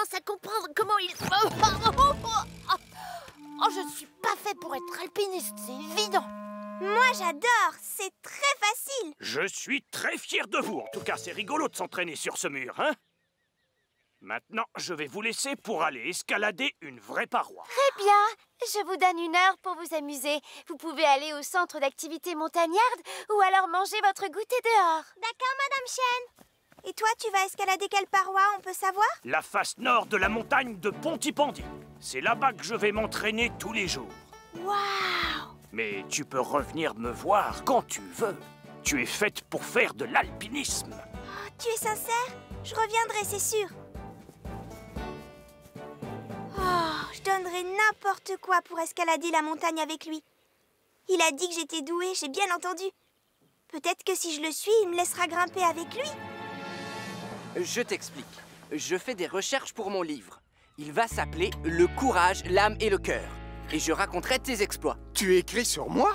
commence à comprendre comment il... Oh, je ne suis pas fait pour être alpiniste, c'est évident. Moi, j'adore. C'est très facile. Je suis très fier de vous. En tout cas, c'est rigolo de s'entraîner sur ce mur, hein? Maintenant, je vais vous laisser pour aller escalader une vraie paroi. Très bien. Je vous donne 1 heure pour vous amuser. Vous pouvez aller au centre d'activité montagnarde ou alors manger votre goûter dehors. D'accord, Madame Chen. Et toi, tu vas escalader quelle paroi, on peut savoir? La face nord de la montagne de Pontypandy. C'est là-bas que je vais m'entraîner tous les jours. Waouh! Mais tu peux revenir me voir quand tu veux. Tu es faite pour faire de l'alpinisme. Oh, tu es sincère? Je reviendrai, c'est sûr. Oh, je donnerais n'importe quoi pour escalader la montagne avec lui. Il a dit que j'étais douée, j'ai bien entendu. Peut-être que si je le suis, il me laissera grimper avec lui. Je t'explique. Je fais des recherches pour mon livre. Il va s'appeler « Le courage, l'âme et le cœur ». Et je raconterai tes exploits. Tu écris sur moi?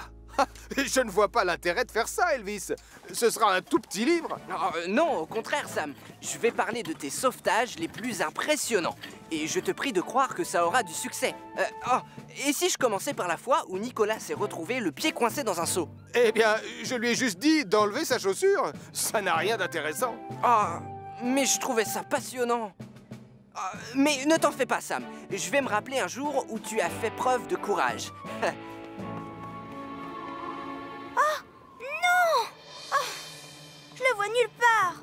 Je ne vois pas l'intérêt de faire ça, Elvis. Ce sera un tout petit livre. Non, au contraire, Sam. Je vais parler de tes sauvetages les plus impressionnants. Et je te prie de croire que ça aura du succès. Et si je commençais par la fois où Nicolas s'est retrouvé le pied coincé dans un seau? Eh bien, je lui ai juste dit d'enlever sa chaussure. Ça n'a rien d'intéressant. Mais je trouvais ça passionnant. Mais ne t'en fais pas, Sam. Je vais me rappeler un jour où tu as fait preuve de courage. Oh, non! Oh, je le vois nulle part.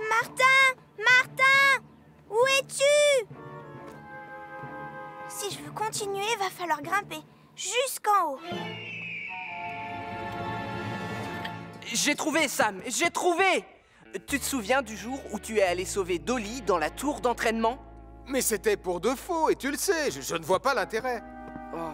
Martin! Martin! Où es-tu? Si je veux continuer, va falloir grimper jusqu'en haut. J'ai trouvé, Sam, j'ai trouvé! Tu te souviens du jour où tu es allé sauver Dolly dans la tour d'entraînement? Mais c'était pour de faux, et tu le sais, je ne vois pas l'intérêt.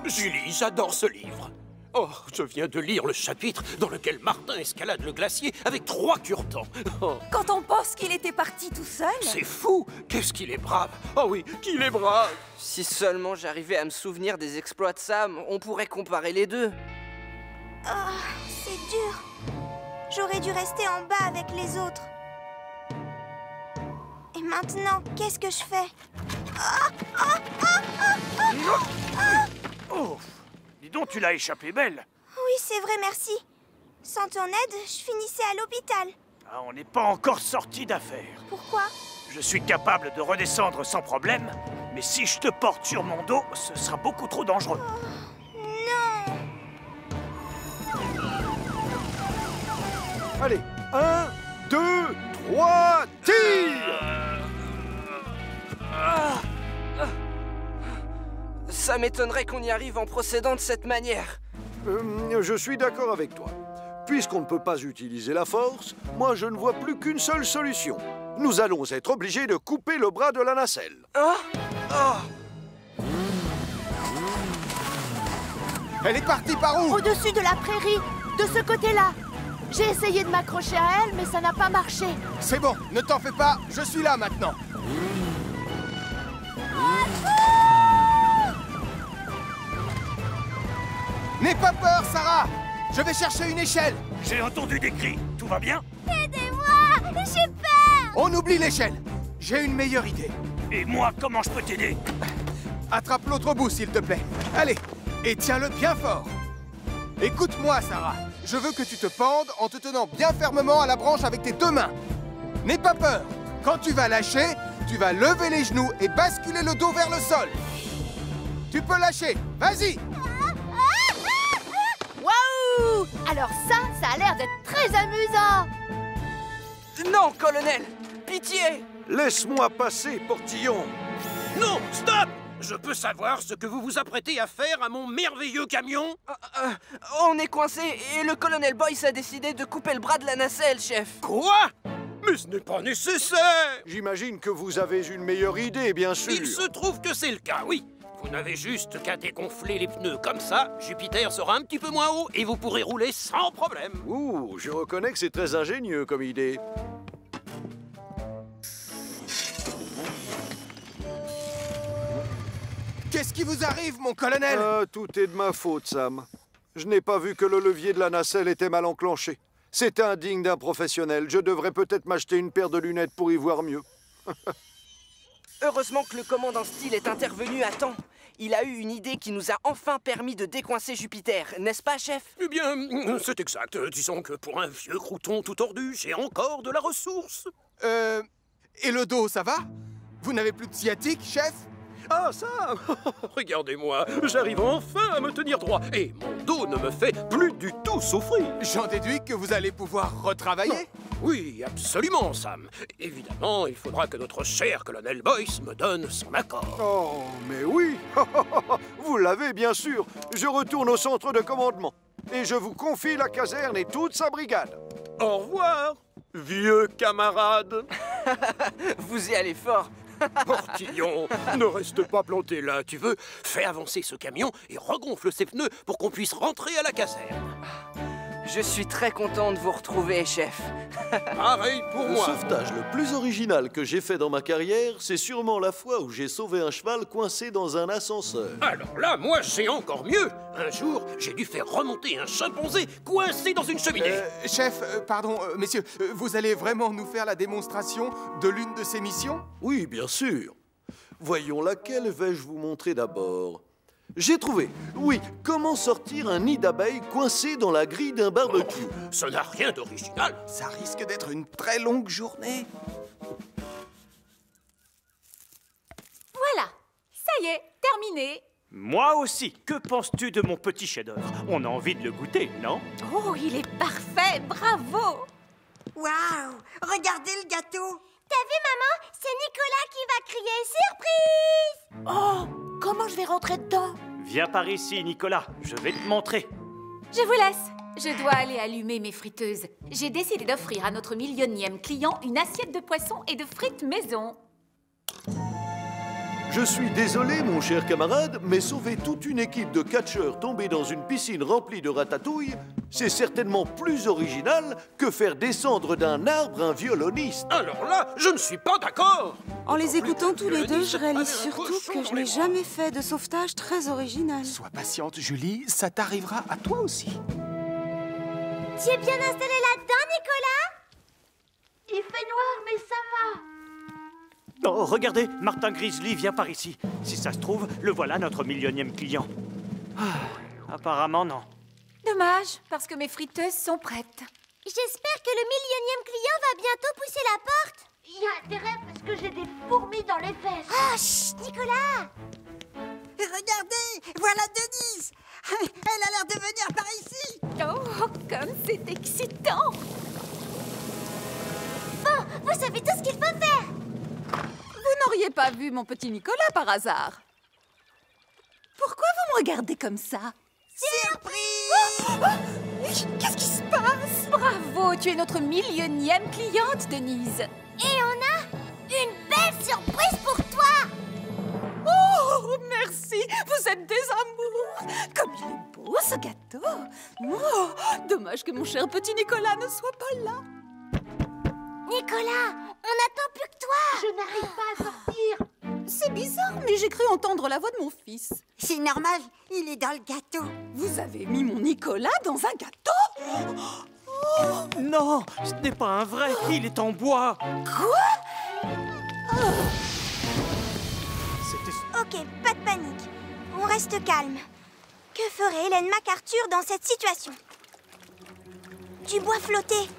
Julie, j'adore ce livre. Oh, je viens de lire le chapitre dans lequel Martin escalade le glacier avec 3 cure-dents. Oh, Quand on pense qu'il était parti tout seul... c'est fou! Qu'est-ce qu'il est brave! Oh oui, qu'il est brave! Si seulement j'arrivais à me souvenir des exploits de Sam, on pourrait comparer les deux. Oh, c'est dur. J'aurais dû rester en bas avec les autres. Et maintenant, qu'est-ce que je fais? Oh! Dis donc, tu l'as échappé belle! Oui, c'est vrai, merci. Sans ton aide, je finissais à l'hôpital. Ah, on n'est pas encore sorti d'affaire. Pourquoi? Je suis capable de redescendre sans problème, mais si je te porte sur mon dos, ce sera beaucoup trop dangereux. Non! Allez, 1, 2, 3, tire! Ça m'étonnerait qu'on y arrive en procédant de cette manière. Je suis d'accord avec toi. Puisqu'on ne peut pas utiliser la force, moi je ne vois plus qu'une seule solution. Nous allons être obligés de couper le bras de la nacelle. Elle est partie par où? Au-dessus de la prairie, de ce côté-là. J'ai essayé de m'accrocher à elle, mais ça n'a pas marché. C'est bon, ne t'en fais pas, je suis là maintenant. N'aie pas peur, Sarah! Je vais chercher une échelle. J'ai entendu des cris. Tout va bien? Aidez-moi! J'ai peur! On oublie l'échelle. J'ai une meilleure idée. Et moi, comment je peux t'aider? Attrape l'autre bout, s'il te plaît. Allez, et tiens-le bien fort. Écoute-moi, Sarah. Je veux que tu te pendes en te tenant bien fermement à la branche avec tes 2 mains. N'aie pas peur. Quand tu vas lâcher, tu vas lever les genoux et basculer le dos vers le sol. Tu peux lâcher. Vas-y. Waouh! Alors ça a l'air d'être très amusant. Non, colonel! Pitié! Laisse-moi passer, portillon. Non, stop! Je peux savoir ce que vous vous apprêtez à faire à mon merveilleux camion? On est coincé et le colonel Boyce a décidé de couper le bras de la nacelle, chef. Quoi? Mais ce n'est pas nécessaire! J'imagine que vous avez une meilleure idée, bien sûr. Il se trouve que c'est le cas, oui. Vous n'avez juste qu'à dégonfler les pneus comme ça, Jupiter sera un petit peu moins haut et vous pourrez rouler sans problème. Ouh, je reconnais que c'est très ingénieux comme idée. Qu'est-ce qui vous arrive, mon colonel? Tout est de ma faute, Sam. Je n'ai pas vu que le levier de la nacelle était mal enclenché. C'est indigne d'un professionnel. Je devrais peut-être m'acheter une paire de lunettes pour y voir mieux. Heureusement que le commandant Steele est intervenu à temps. Il a eu une idée qui nous a enfin permis de décoincer Jupiter, n'est-ce pas, chef? Eh bien, c'est exact. Disons que pour un vieux crouton tout tordu, j'ai encore de la ressource. Et le dos, ça va? Vous n'avez plus de sciatique, chef? Ah, ça regardez-moi, j'arrive enfin à me tenir droit. Et mon dos ne me fait plus du tout souffrir. J'en déduis que vous allez pouvoir retravailler? Oui, absolument, Sam. Évidemment, il faudra que notre cher colonel Boyce me donne son accord. Oh, mais oui. Vous l'avez, bien sûr. Je retourne au centre de commandement. Et je vous confie la caserne et toute sa brigade. Au revoir, vieux camarade. Vous y allez fort. Portillon, ne reste pas planté là, tu veux? Fais avancer ce camion et regonfle ses pneus pour qu'on puisse rentrer à la caserne. Je suis très content de vous retrouver, chef. Pareil pour Le moi. sauvetage le plus original que j'ai fait dans ma carrière, c'est sûrement la fois où j'ai sauvé un cheval coincé dans un ascenseur. Alors là, moi, c'est encore mieux. Un jour, j'ai dû faire remonter un chimpanzé coincé dans une cheminée. Chef, pardon, messieurs, vous allez vraiment nous faire la démonstration de l'une de ces missions? Oui, bien sûr. Voyons, laquelle vais-je vous montrer d'abord? J'ai trouvé. Oui, comment sortir un nid d'abeilles coincé dans la grille d'un barbecue. Ça n'a rien d'original. Ça risque d'être une très longue journée. Voilà, ça y est, terminé. Moi aussi. Que penses-tu de mon petit chef-d'œuvre? On a envie de le goûter, non? Oh, il est parfait, bravo. Waouh! Regardez le gâteau! T'as vu, maman? C'est Nicolas qui va crier surprise! Oh, comment je vais rentrer dedans? Viens par ici, Nicolas. Je vais te montrer. Je vous laisse. Je dois aller allumer mes friteuses. J'ai décidé d'offrir à notre millionième client une assiette de poisson et de frites maison. Je suis désolé, mon cher camarade, mais sauver toute une équipe de catcheurs tombés dans une piscine remplie de ratatouille, c'est certainement plus original que faire descendre d'un arbre un violoniste. Alors là, je ne suis pas d'accord. En les D'autant plus écoutant que tous les deux, violoniste je réalise avait un surtout cochon que dans je les n'ai bras. jamais fait de sauvetage très original. Sois patiente, Julie, ça t'arrivera à toi aussi. Tu es bien installé là-dedans, Nicolas? Il fait noir, mais ça va. Oh, regardez, Martin Grizzly vient par ici. Si ça se trouve, le voilà notre millionième client. Ah, apparemment, non. Dommage, parce que mes friteuses sont prêtes. J'espère que le millionième client va bientôt pousser la porte. Il y a intérêt parce que j'ai des fourmis dans les fesses. Ah, chut, Nicolas! Regardez, voilà Denise. Elle a l'air de venir par ici. Oh, comme c'est excitant. Bon, vous savez tout ce qu'il faut faire. Vous n'auriez pas vu mon petit Nicolas par hasard? Pourquoi vous me regardez comme ça? Surprise! Qu'est-ce qui se passe? Bravo, tu es notre millionième cliente, Denise. Et on a une belle surprise pour toi. Oh, merci! Vous êtes des amours! Comme il est beau, ce gâteau! Oh, dommage que mon cher petit Nicolas ne soit pas là. Nicolas, on n'attend plus que toi. Je n'arrive pas à sortir. C'est bizarre, mais j'ai cru entendre la voix de mon fils. C'est normal, il est dans le gâteau. Vous avez mis mon Nicolas dans un gâteau? Non, ce n'est pas un vrai. Il est en bois. C'était... Ok, pas de panique. On reste calme. Que ferait Hélène MacArthur dans cette situation? Du bois flotté.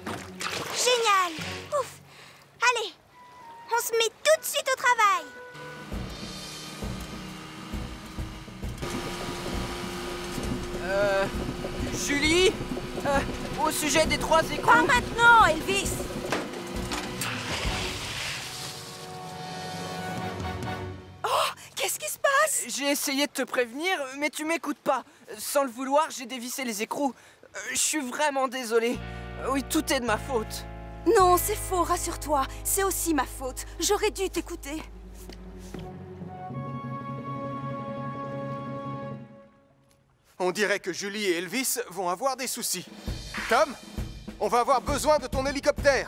Génial. Ouf. Allez, on se met tout de suite au travail. Julie, au sujet des 3 écrous... Pas maintenant, Elvis! Oh, qu'est-ce qui se passe? J'ai essayé de te prévenir, mais tu m'écoutes pas. Sans le vouloir, j'ai dévissé les écrous. Je suis vraiment désolé. Oui, tout est de ma faute. Non, c'est faux, rassure-toi. C'est aussi ma faute. J'aurais dû t'écouter. On dirait que Julie et Elvis vont avoir des soucis. Tom, on va avoir besoin de ton hélicoptère.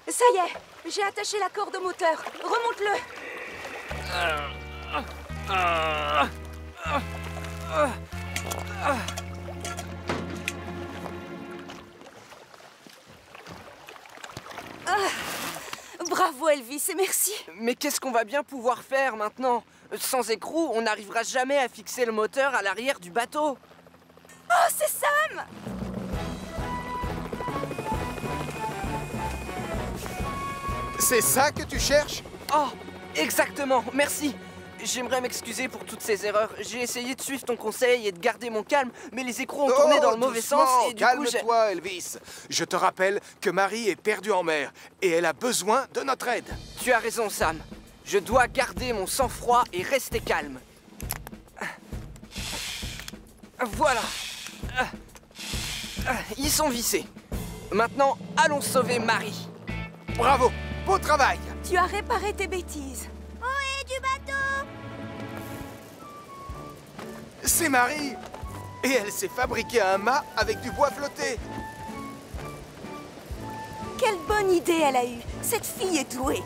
Ça y est, j'ai attaché la corde au moteur. Remonte-le. Bravo Elvis et merci. Mais qu'est-ce qu'on va bien pouvoir faire maintenant? Sans écrou, on n'arrivera jamais à fixer le moteur à l'arrière du bateau. Oh, c'est Sam! C'est ça que tu cherches? Oh, exactement, merci. J'aimerais m'excuser pour toutes ces erreurs. J'ai essayé de suivre ton conseil et de garder mon calme, mais les écrous ont tourné dans le mauvais sens et du coup calme-toi, Elvis. Je te rappelle que Marie est perdue en mer et elle a besoin de notre aide. Tu as raison, Sam. Je dois garder mon sang-froid et rester calme. Voilà. Ils sont vissés. Maintenant, allons sauver Marie. Bravo, beau travail. Tu as réparé tes bêtises. Ohé, du bateau! C'est Marie. Et elle s'est fabriqué un mât avec du bois flotté. Quelle bonne idée elle a eue. Cette fille est douée.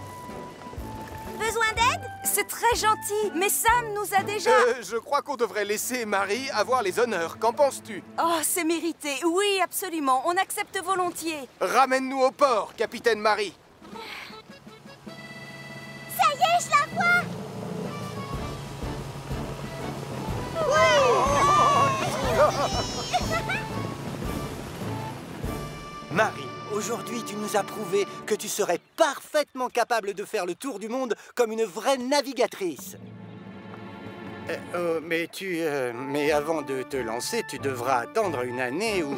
Besoin d'aide? C'est très gentil, mais Sam nous a déjà... Je crois qu'on devrait laisser Marie avoir les honneurs. Qu'en penses-tu? Oh, c'est mérité. Oui, absolument. On accepte volontiers. Ramène-nous au port, capitaine Marie. Ça y est, je la vois! Marie, aujourd'hui, tu nous as prouvé que tu serais parfaitement capable de faire le tour du monde comme une vraie navigatrice. Mais avant de te lancer, tu devras attendre une année ou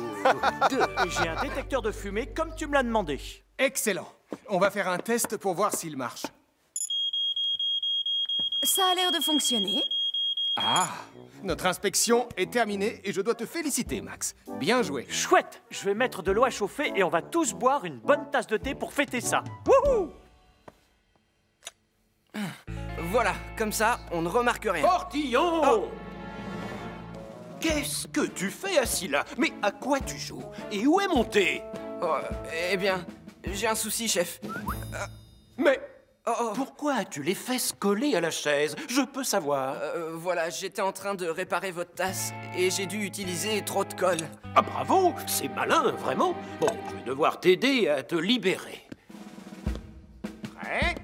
deux. J'ai un détecteur de fumée comme tu me l'as demandé. Excellent. On va faire un test pour voir s'il marche. Ça a l'air de fonctionner. Ah, notre inspection est terminée et je dois te féliciter, Max. Bien joué. Chouette, je vais mettre de l'eau à chauffer et on va tous boire une bonne tasse de thé pour fêter ça. Wouhou! Voilà, comme ça, on ne remarque rien. Portillon! Oh. Qu'est-ce que tu fais assis là? Mais à quoi tu joues? Et où est mon thé? Oh, eh bien, j'ai un souci, chef. Mais pourquoi as-tu les fesses collées à la chaise? Je peux savoir. Voilà, j'étais en train de réparer votre tasse et j'ai dû utiliser trop de colle. Ah bravo, c'est malin, vraiment. Bon, je vais devoir t'aider à te libérer. Prêt?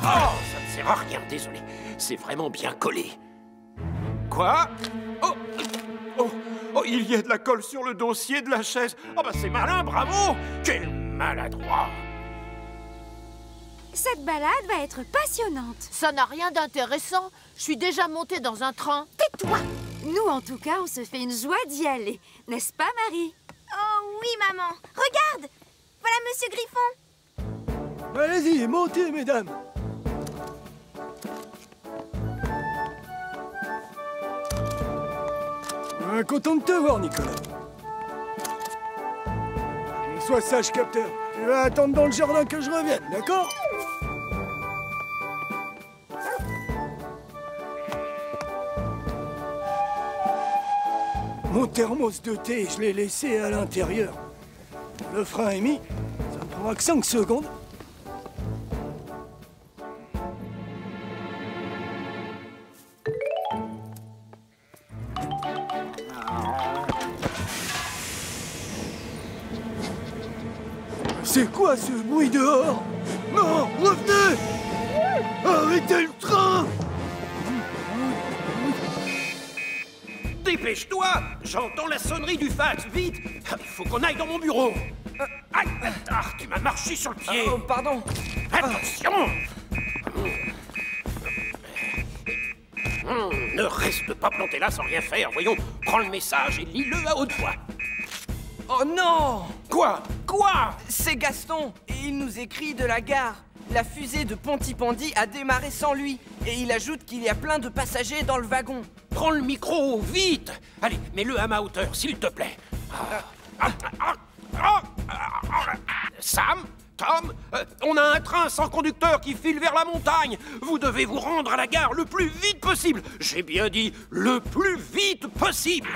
Oh, ça ne sert à rien, désolé. C'est vraiment bien collé. Quoi? Oh, il y a de la colle sur le dossier de la chaise. Oh, bah c'est malin, bravo! Quel maladroit! Cette balade va être passionnante. Ça n'a rien d'intéressant. Je suis déjà montée dans un train. Tais-toi! Nous, en tout cas, on se fait une joie d'y aller. N'est-ce pas, Marie? Oh oui, maman. Regarde! Voilà Monsieur Griffon. Allez-y, montez, mesdames. Content de te voir, Nicolas. Sois sage, capteur. Tu vas attendre dans le jardin que je revienne, d'accord? Mon thermos de thé, je l'ai laissé à l'intérieur. Le frein est mis. Ça ne prendra que 5 secondes. C'est quoi ce bruit dehors? Non, revenez! Arrêtez le train! Dépêche-toi! J'entends la sonnerie du fax, vite! Il faut qu'on aille dans mon bureau! Aïe! Ah, tu m'as marché sur le pied! Oh, pardon! Attention! Ne reste pas planté là sans rien faire, voyons! Prends le message et lis-le à haute voix! Oh non! Quoi? Quoi? C'est Gaston, et il nous écrit de la gare. La fusée de Pontypandy a démarré sans lui, et il ajoute qu'il y a plein de passagers dans le wagon. Prends le micro, vite! Allez, mets-le à ma hauteur, s'il te plaît. Sam, Tom, on a un train sans conducteur qui file vers la montagne. Vous devez vous rendre à la gare le plus vite possible. J'ai bien dit le plus vite possible.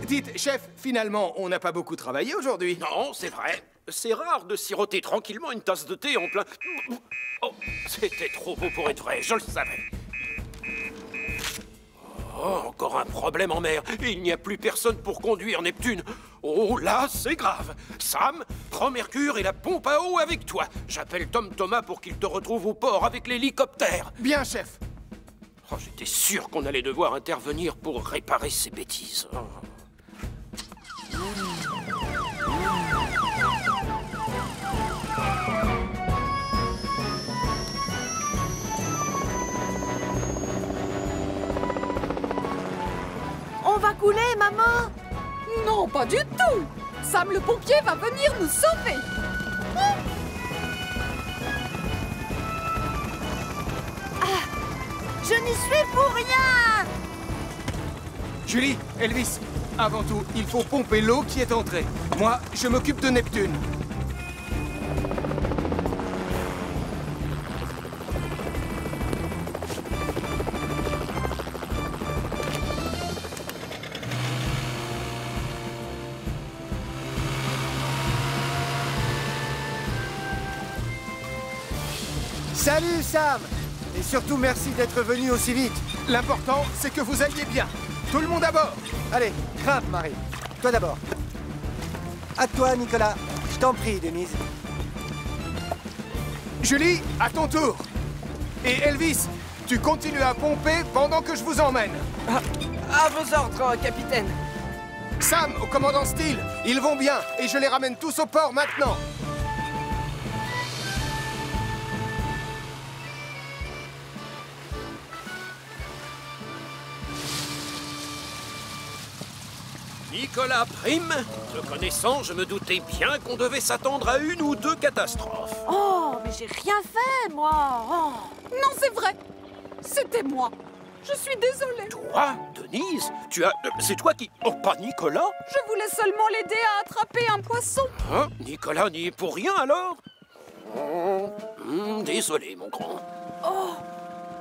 Dites, chef, finalement, on n'a pas beaucoup travaillé aujourd'hui. Non, c'est vrai. c'est rare de siroter tranquillement une tasse de thé en plein... Oh, c'était trop beau pour être vrai, je le savais. Oh, encore un problème en mer. Il n'y a plus personne pour conduire Neptune. Oh, là, c'est grave. Sam, prends Mercure et la pompe à eau avec toi. J'appelle Tom Thomas pour qu'il te retrouve au port avec l'hélicoptère. Bien, chef. Oh, j'étais sûr qu'on allait devoir intervenir pour réparer ces bêtises. Oh. On va couler, maman! Non, pas du tout! Sam le pompier va venir nous sauver! Je n'y suis pour rien! Julie, Elvis, avant tout, il faut pomper l'eau qui est entrée. Moi, je m'occupe de Neptune. Salut Sam! Et surtout merci d'être venu aussi vite. L'important, c'est que vous alliez bien. Tout le monde à bord! Allez, grimpe Marie. Toi d'abord. À toi Nicolas. Je t'en prie Denise. Julie, à ton tour. Et Elvis, tu continues à pomper pendant que je vous emmène. À vos ordres, capitaine. Sam, au commandant Steele, ils vont bien et je les ramène tous au port maintenant. Nicolas Prime, te connaissant, je me doutais bien qu'on devait s'attendre à une ou deux catastrophes. Oh, mais j'ai rien fait, moi! Oh. Non, c'est vrai! C'était moi! Je suis désolée! Toi, Denise? C'est toi qui... Oh, pas Nicolas? Je voulais seulement l'aider à attraper un poisson! Hein? Nicolas n'y est pour rien, alors? Désolé, mon grand. Oh!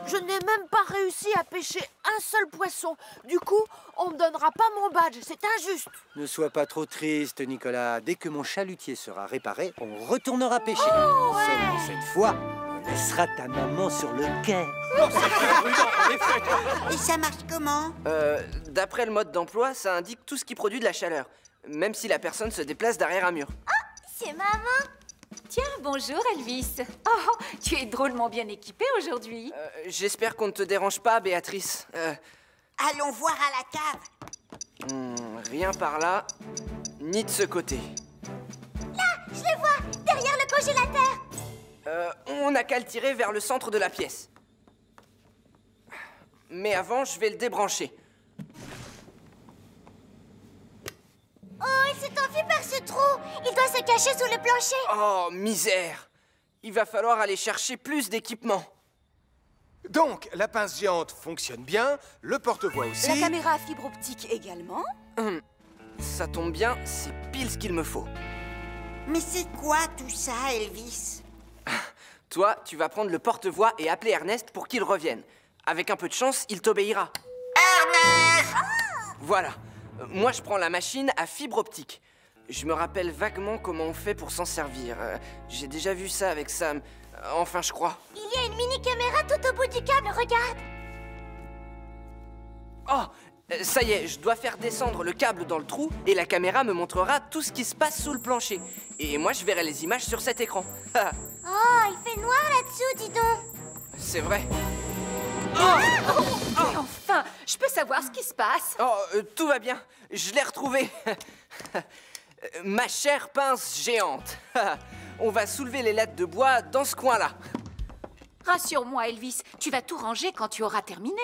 Je n'ai même pas réussi à pêcher un seul poisson. Du coup, on me donnera pas mon badge. C'est injuste. Ne sois pas trop triste, Nicolas. Dès que mon chalutier sera réparé, on retournera pêcher. Oh, ouais. Seulement cette fois, on laissera ta maman sur le quai. Et ça marche comment? D'après le mode d'emploi, ça indique tout ce qui produit de la chaleur. Même si la personne se déplace derrière un mur. Oh, c'est maman! Tiens, bonjour Elvis. Oh, tu es drôlement bien équipé aujourd'hui. J'espère qu'on ne te dérange pas, Béatrice. Allons voir à la cave. Rien par là, ni de ce côté. Là, je les vois, derrière le congélateur. On n'a qu'à le tirer vers le centre de la pièce. Mais avant, je vais le débrancher. Oh, il s'est enfui par ce trou. Il doit se cacher sous le plancher. Oh, misère! Il va falloir aller chercher plus d'équipement. Donc, la pince géante fonctionne bien, le porte-voix aussi. La caméra à fibre optique également. Ça tombe bien, c'est pile ce qu'il me faut. Mais c'est quoi tout ça, Elvis? Toi, tu vas prendre le porte-voix et appeler Ernest pour qu'il revienne. Avec un peu de chance, il t'obéira. Ernest! Voilà. Moi, je prends la machine à fibre optique. Je me rappelle vaguement comment on fait pour s'en servir. J'ai déjà vu ça avec Sam. Enfin, je crois. Il y a une mini-caméra tout au bout du câble, regarde. Oh, ça y est, je dois faire descendre le câble dans le trou et la caméra me montrera tout ce qui se passe sous le plancher. Et moi, je verrai les images sur cet écran. Oh, il fait noir là-dessous, dis donc. C'est vrai. Mais enfin, je peux savoir ce qui se passe? Tout va bien. Je l'ai retrouvé. Ma chère pince géante. On va soulever les lattes de bois dans ce coin-là. Rassure-moi, Elvis, tu vas tout ranger quand tu auras terminé.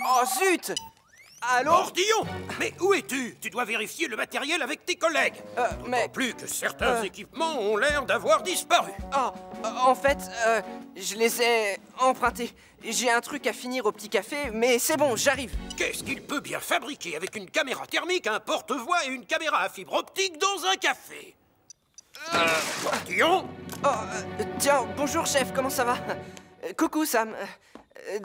Oh zut! Allô? Mordillon! Mais où es-tu? Tu dois vérifier le matériel avec tes collègues. Mais... D'autant plus que certains équipements ont l'air d'avoir disparu. En fait, je les ai empruntés. J'ai un truc à finir au petit café, mais c'est bon, j'arrive. Qu'est-ce qu'il peut bien fabriquer avec une caméra thermique, un porte-voix et une caméra à fibre optique dans un café? Mordillon? Tiens, bonjour chef, comment ça va? Coucou Sam.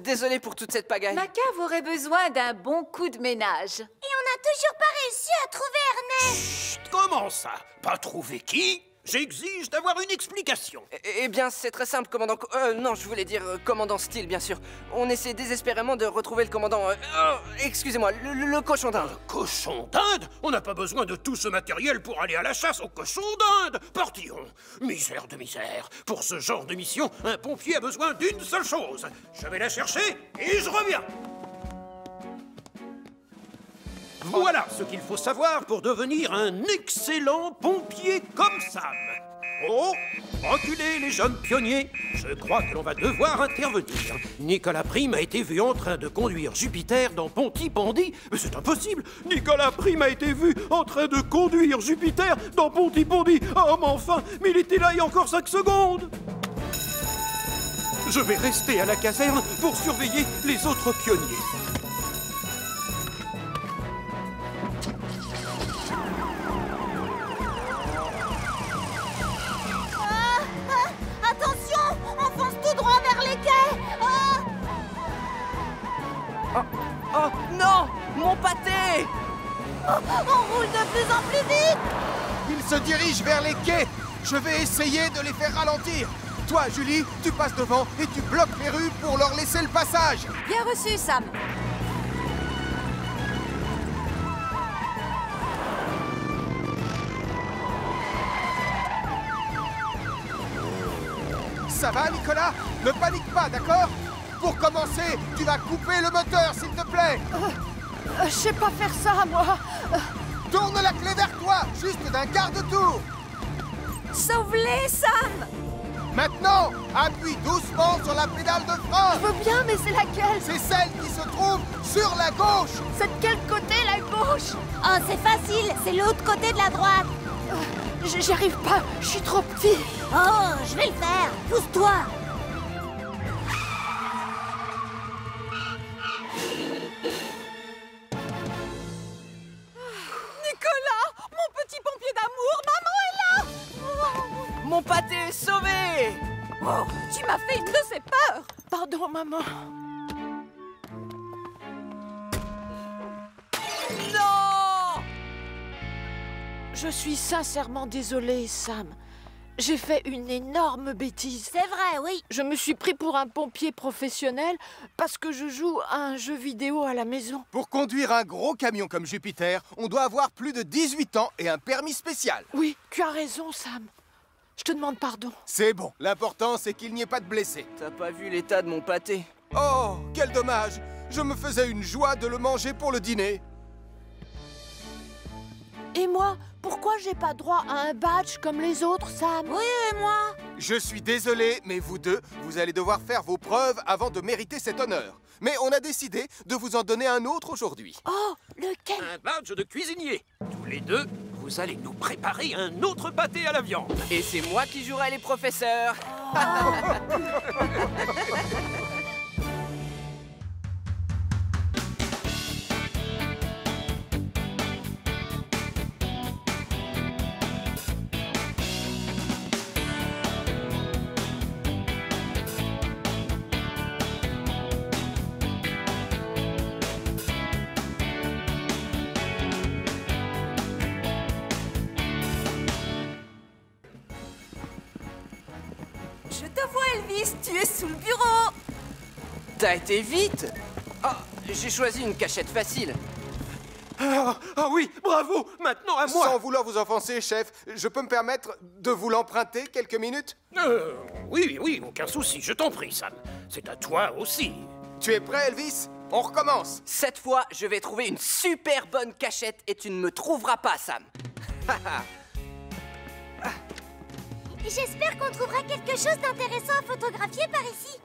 Désolé pour toute cette pagaille. Ma cave aurait besoin d'un bon coup de ménage. Et on n'a toujours pas réussi à trouver Ernest. Chut, comment ça? Pas trouver qui? J'exige d'avoir une explication. Eh bien, c'est très simple, commandant... non, je voulais dire commandant Steele, bien sûr. On essaie désespérément de retrouver le commandant... excusez-moi, le cochon d'Inde. Cochon d'Inde? On n'a pas besoin de tout ce matériel pour aller à la chasse au cochon d'Inde. Partons. Misère de misère. Pour ce genre de mission, un pompier a besoin d'une seule chose. Je vais la chercher et je reviens. Voilà ce qu'il faut savoir pour devenir un excellent pompier comme Sam. Oh, reculez les jeunes pionniers. Je crois que l'on va devoir intervenir. Nicolas Prime a été vu en train de conduire Jupiter dans Pontypandy. Mais c'est impossible. Nicolas Prime a été vu en train de conduire Jupiter dans Pontypandy. Oh, mais enfin, mais il était là il y a encore 5 secondes. Je vais rester à la caserne pour surveiller les autres pionniers. Attention, on fonce tout droit vers les quais. Oh, non! Mon pâté! On roule de plus en plus vite. Ils se dirigent vers les quais. Je vais essayer de les faire ralentir. Toi, Julie, tu passes devant et tu bloques les rues pour leur laisser le passage. Bien reçu, Sam. Ça va, Nicolas? Ne panique pas, d'accord? Pour commencer, tu vas couper le moteur, s'il te plaît. Je sais pas faire ça, moi. Tourne la clé vers toi, juste d'un quart de tour. Sauve-les, Sam. Maintenant, appuie doucement sur la pédale de frein. Je veux bien, mais c'est laquelle? C'est celle qui se trouve sur la gauche. C'est de quel côté, la gauche? Oh, c'est facile, c'est l'autre côté de la droite. J'y arrive pas, je suis trop petit. Oh, je vais le faire. Pousse-toi. Nicolas, mon petit pompier d'amour, maman est là. Mon pâté est sauvé! Oh, tu m'as fait une de ces peurs. Pardon, maman. Non! Je suis sincèrement désolée, Sam. J'ai fait une énorme bêtise. C'est vrai, oui. Je me suis pris pour un pompier professionnel parce que je joue à un jeu vidéo à la maison. Pour conduire un gros camion comme Jupiter, on doit avoir plus de 18 ans et un permis spécial. Oui, tu as raison, Sam. Je te demande pardon. C'est bon, l'important c'est qu'il n'y ait pas de blessés. T'as pas vu l'état de mon pâté? Oh, quel dommage! Je me faisais une joie de le manger pour le dîner. Et moi, pourquoi j'ai pas droit à un badge comme les autres, Sam? Oui, et moi? Je suis désolé, mais vous deux, vous allez devoir faire vos preuves avant de mériter cet honneur. Mais on a décidé de vous en donner un autre aujourd'hui. Oh, lequel? Un badge de cuisinier. Tous les deux, vous allez nous préparer un autre pâté à la viande. Et c'est moi qui jouerai les professeurs. Je te vois, Elvis, tu es sous le bureau. T'as été vite! Oh, j'ai choisi une cachette facile. Ah oui, bravo! Maintenant à moi! Sans vouloir vous offenser, chef, je peux me permettre de vous l'emprunter quelques minutes? Oui, aucun souci, je t'en prie, Sam. C'est à toi aussi. Tu es prêt, Elvis? On recommence. Cette fois, je vais trouver une super bonne cachette et tu ne me trouveras pas, Sam. J'espère qu'on trouvera quelque chose d'intéressant à photographier par ici.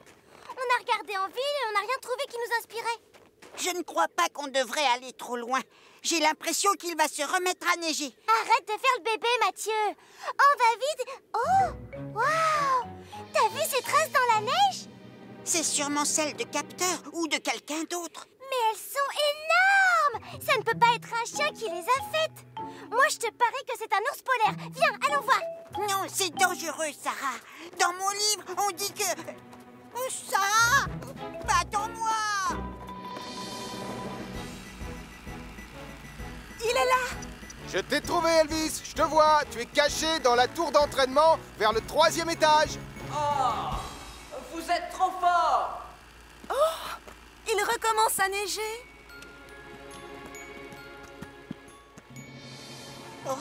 On a regardé en ville et on n'a rien trouvé qui nous inspirait. Je ne crois pas qu'on devrait aller trop loin. J'ai l'impression qu'il va se remettre à neiger. Arrête de faire le bébé, Mathieu. On va vite. Oh, waouh! T'as vu ces traces dans la neige? C'est sûrement celle de Capteur ou de quelqu'un d'autre. Mais elles sont énormes! Ça ne peut pas être un chien qui les a faites. Moi, je te parie que c'est un ours polaire. Viens, allons voir. Non, c'est dangereux, Sarah. Dans mon livre, on dit que... Sarah! Attends-moi! Il est là! Je t'ai trouvé, Elvis. Je te vois. Tu es caché dans la tour d'entraînement vers le 3e étage. Oh, vous êtes trop fort! Oh! Il recommence à neiger. Oh,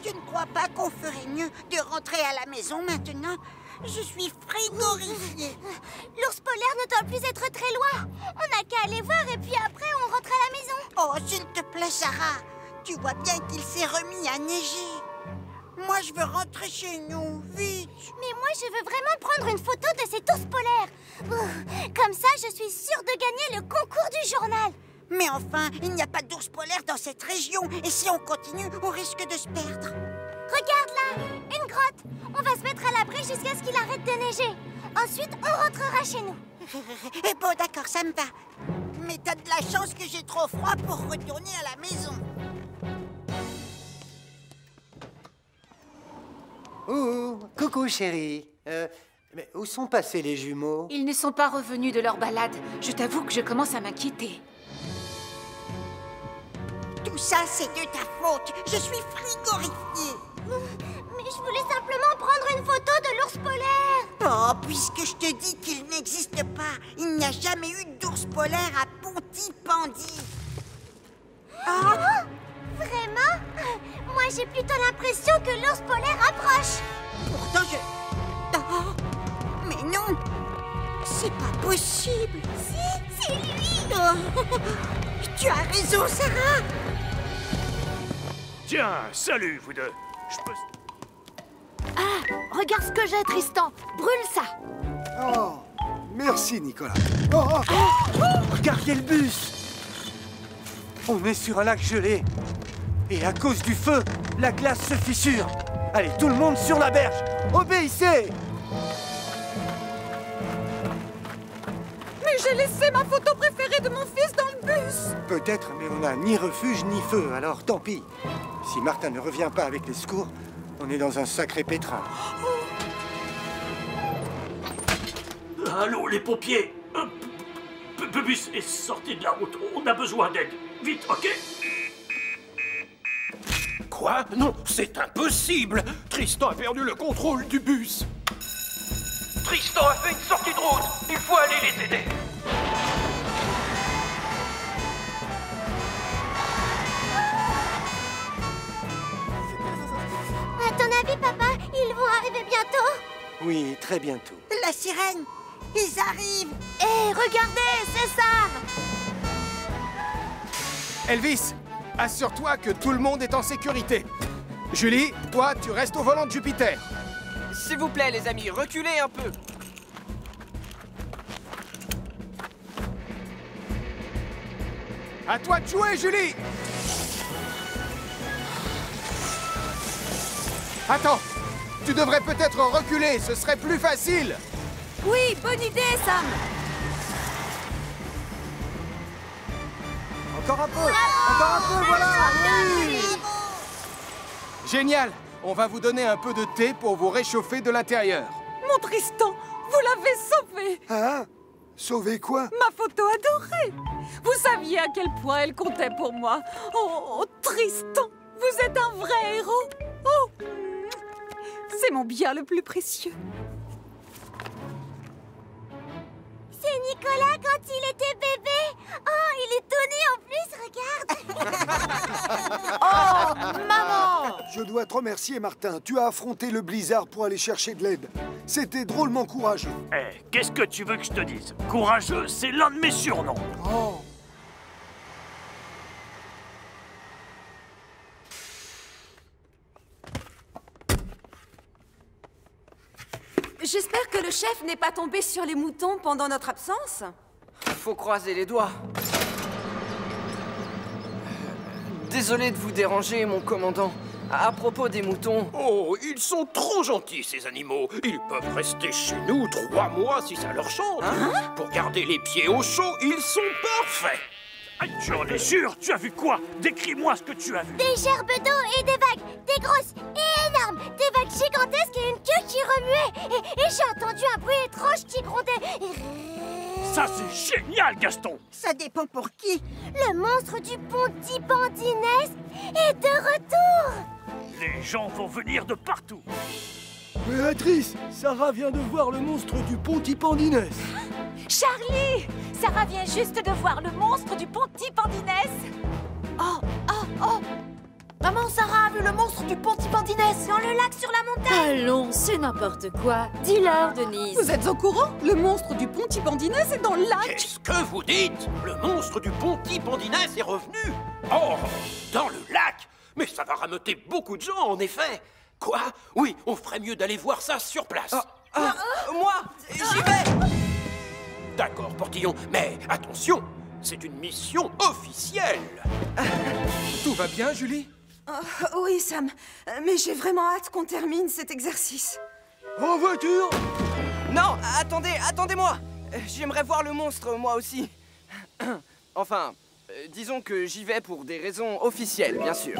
tu ne crois pas qu'on ferait mieux de rentrer à la maison maintenant? Je suis frigorifiée. L'ours polaire ne doit plus être très loin. On n'a qu'à aller voir et puis après on rentre à la maison. Oh, s'il te plaît, Sarah. Tu vois bien qu'il s'est remis à neiger. Moi, je veux rentrer chez nous, vite. Mais moi, je veux vraiment prendre une photo de cet ours polaire. Comme ça, je suis sûre de gagner le concours du journal. Mais enfin, il n'y a pas d'ours polaire dans cette région. Et si on continue, on risque de se perdre. Regarde là, une grotte. On va se mettre à l'abri jusqu'à ce qu'il arrête de neiger. Ensuite, on rentrera chez nous. Et bon, d'accord, ça me va. Mais t'as de la chance que j'ai trop froid pour retourner à la maison. Oh, coucou chérie. Mais où sont passés les jumeaux? Ils ne sont pas revenus de leur balade. Je t'avoue que je commence à m'inquiéter. Tout ça, c'est de ta faute. Je suis frigorifiée. Mais je voulais simplement prendre une photo de l'ours polaire. Oh, puisque je te dis qu'il n'existe pas, il n'y a jamais eu d'ours polaire à Pontypandy. Ah. Vraiment? Moi, j'ai plutôt l'impression que l'ours polaire approche. Pourtant, Oh, mais non, c'est pas possible. Si, c'est lui. Oh, tu as raison, Sarah. Tiens, salut, vous deux. Je peux... Ah, regarde ce que j'ai, Tristan. Brûle ça. Oh, merci, Nicolas. Oh, oh, oh. Regardez le bus. On est sur un lac gelé. Et à cause du feu, la glace se fissure. Allez, tout le monde sur la berge. Obéissez! Mais j'ai laissé ma photo préférée de mon fils dans le bus. Peut-être, mais on n'a ni refuge ni feu, alors tant pis. Si Martin ne revient pas avec les secours, on est dans un sacré pétrin. Allô, les pompiers. Bubus est sorti de la route. On a besoin d'aide. Vite, ok? Quoi? Non, c'est impossible! Tristan a perdu le contrôle du bus. Tristan a fait une sortie de route. Il faut aller les aider. À ton avis, papa, ils vont arriver bientôt? Oui, très bientôt. La sirène, ils arrivent. Hé, regardez, c'est ça. Elvis, assure-toi que tout le monde est en sécurité. Julie, toi, tu restes au volant de Jupiter. S'il vous plaît, les amis, reculez un peu. À toi de jouer, Julie. Attends, tu devrais peut-être reculer, ce serait plus facile. Oui, bonne idée, Sam. Encore un peu. Encore un peu, voilà. Oui. Génial. On va vous donner un peu de thé pour vous réchauffer de l'intérieur. Mon Tristan, vous l'avez sauvé. Hein? Sauvé quoi? Ma photo adorée. Vous saviez à quel point elle comptait pour moi. Oh, Tristan, vous êtes un vrai héros. Oh, c'est mon bien le plus précieux. C'est Nicolas quand il était bébé. Oh, il est tout nu en plus, regarde. Oh, maman! Je dois te remercier, Martin. Tu as affronté le blizzard pour aller chercher de l'aide. C'était drôlement courageux. Eh, qu'est-ce que tu veux que je te dise? Courageux, c'est l'un de mes surnoms. Oh. J'espère que le chef n'est pas tombé sur les moutons pendant notre absence. Faut croiser les doigts. Désolé de vous déranger, mon commandant. À propos des moutons... Oh, ils sont trop gentils, ces animaux. Ils peuvent rester chez nous 3 mois si ça leur chante. Hein? Pour garder les pieds au chaud, ils sont parfaits. Aïe, j'en ai sûr. Tu as vu quoi? Décris-moi ce que tu as vu. Des gerbes d'eau et des vagues, des grosses et énormes, des vagues gigantesques et une queue qui qui remuait et j'ai entendu un bruit étrange qui grondait. Ça, c'est génial, Gaston! Ça dépend pour qui. Le monstre du Pontipandinès est de retour. Les gens vont venir de partout. Béatrice, Sarah vient de voir le monstre du Pontipandinès. Charlie! Sarah vient juste de voir le monstre du Pontipandinès. Oh, oh, oh! Maman, Sarah a vu le monstre du Pontipandinès Dans le lac sur la montagne. Allons, c'est n'importe quoi. Dis-leur, Denise. Vous êtes au courant? Le monstre du Pontipandinès est dans le lac. Qu'est-ce que vous dites? Le monstre du Pontipandinès est revenu? Oh, dans le lac? Mais ça va rameuter beaucoup de gens, en effet. Quoi? Oui, on ferait mieux d'aller voir ça sur place. Moi, j'y vais. D'accord, Portillon, mais attention, c'est une mission officielle. Tout va bien, Julie? Oui, Sam. Mais j'ai vraiment hâte qu'on termine cet exercice. En voiture! Non, attendez-moi. J'aimerais voir le monstre, moi aussi. Enfin, disons que j'y vais pour des raisons officielles, bien sûr.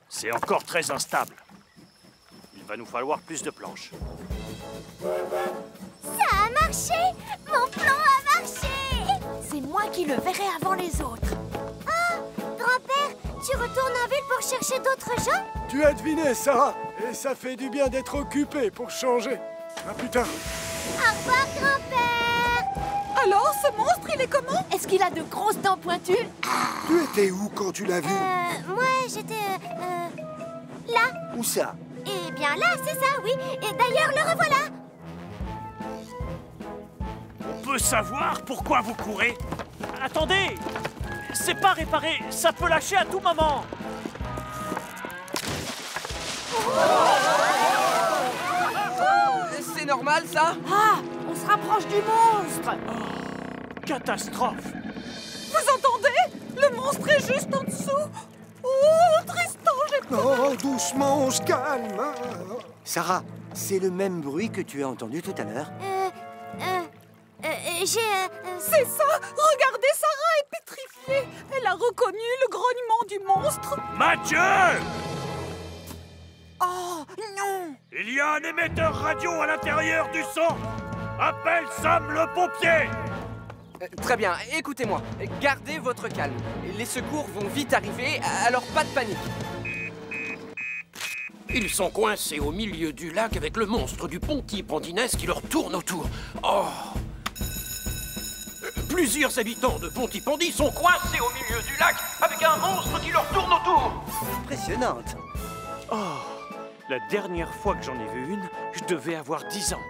C'est encore très instable. Il va nous falloir plus de planches. Ça a marché. Mon plan a marché. C'est moi qui le verrai avant les autres. Oh, grand-père, tu retournes en ville pour chercher d'autres gens? Tu as deviné, Sarah. Et ça fait du bien d'être occupé pour changer. À plus tard. Au revoir, grand-père. Alors, ce monstre, il est comment? Est-ce qu'il a de grosses dents pointues? Tu étais où quand tu l'as vu? Moi, j'étais... là. Où ça? Eh bien là, c'est ça, oui. Et d'ailleurs, le revoilà. On peut savoir pourquoi vous courez? Attendez! C'est pas réparé, ça peut lâcher à tout moment! C'est normal, ça? Ah! On se rapproche du monstre! Catastrophe! Vous entendez? Le monstre est juste en dessous. Oh, Tristan, j'ai peur. Oh, doucement, on se calme. Sarah, c'est le même bruit que tu as entendu tout à l'heure. C'est ça. Regardez, Sarah est pétrifiée. Elle a reconnu le grognement du monstre. Mathieu! Oh, non. Il y a un émetteur radio à l'intérieur du son! Appelle Sam le pompier! Très bien, écoutez-moi. Gardez votre calme. Les secours vont vite arriver, alors pas de panique. Ils sont coincés au milieu du lac avec le monstre du Pontipandinès qui leur tourne autour. Oh! Plusieurs habitants de Pontipandi sont coincés au milieu du lac avec un monstre qui leur tourne autour. Impressionnante. Oh! La dernière fois que j'en ai vu une, je devais avoir 10 ans.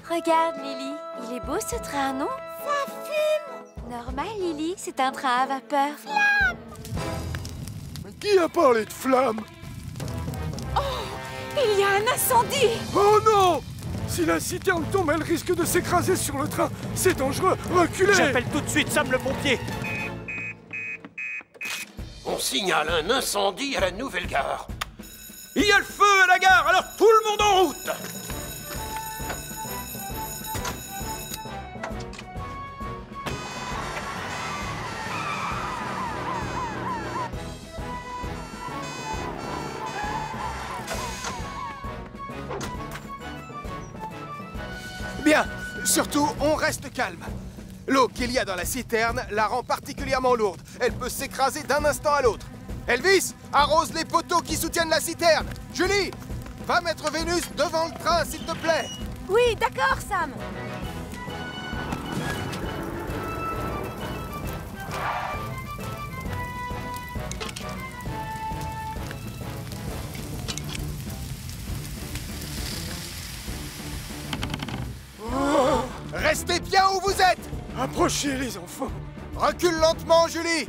Regarde, Lily. Il est beau, ce train, non? Ça fume. Normal, Lily. C'est un train à vapeur. Qui a parlé de flamme? Il y a un incendie. Oh non! Si la citerne tombe, elle risque de s'écraser sur le train. C'est dangereux. Reculez! J'appelle tout de suite Sam le pompier. On signale un incendie à la nouvelle gare. Il y a le feu à la gare, alors tout le monde en route! Bien, surtout, on reste calme. L'eau qu'il y a dans la citerne la rend particulièrement lourde. Elle peut s'écraser d'un instant à l'autre. Elvis, arrose les poteaux qui soutiennent la citerne. Julie, va mettre Vénus devant le train, s'il te plaît. Oui, d'accord, Sam. Restez bien où vous êtes. Approchez, les enfants. Recule lentement, Julie.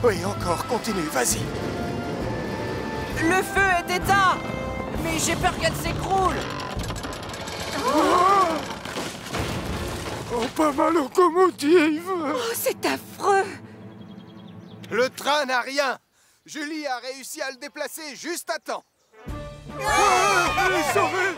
Oui, encore, continue, vas-y. Le feu est éteint! Mais j'ai peur qu'elle s'écroule! Oh, pas ma locomotive! Oh, c'est affreux. Le train n'a rien. Julie a réussi à le déplacer juste à temps. Elle est sauvée!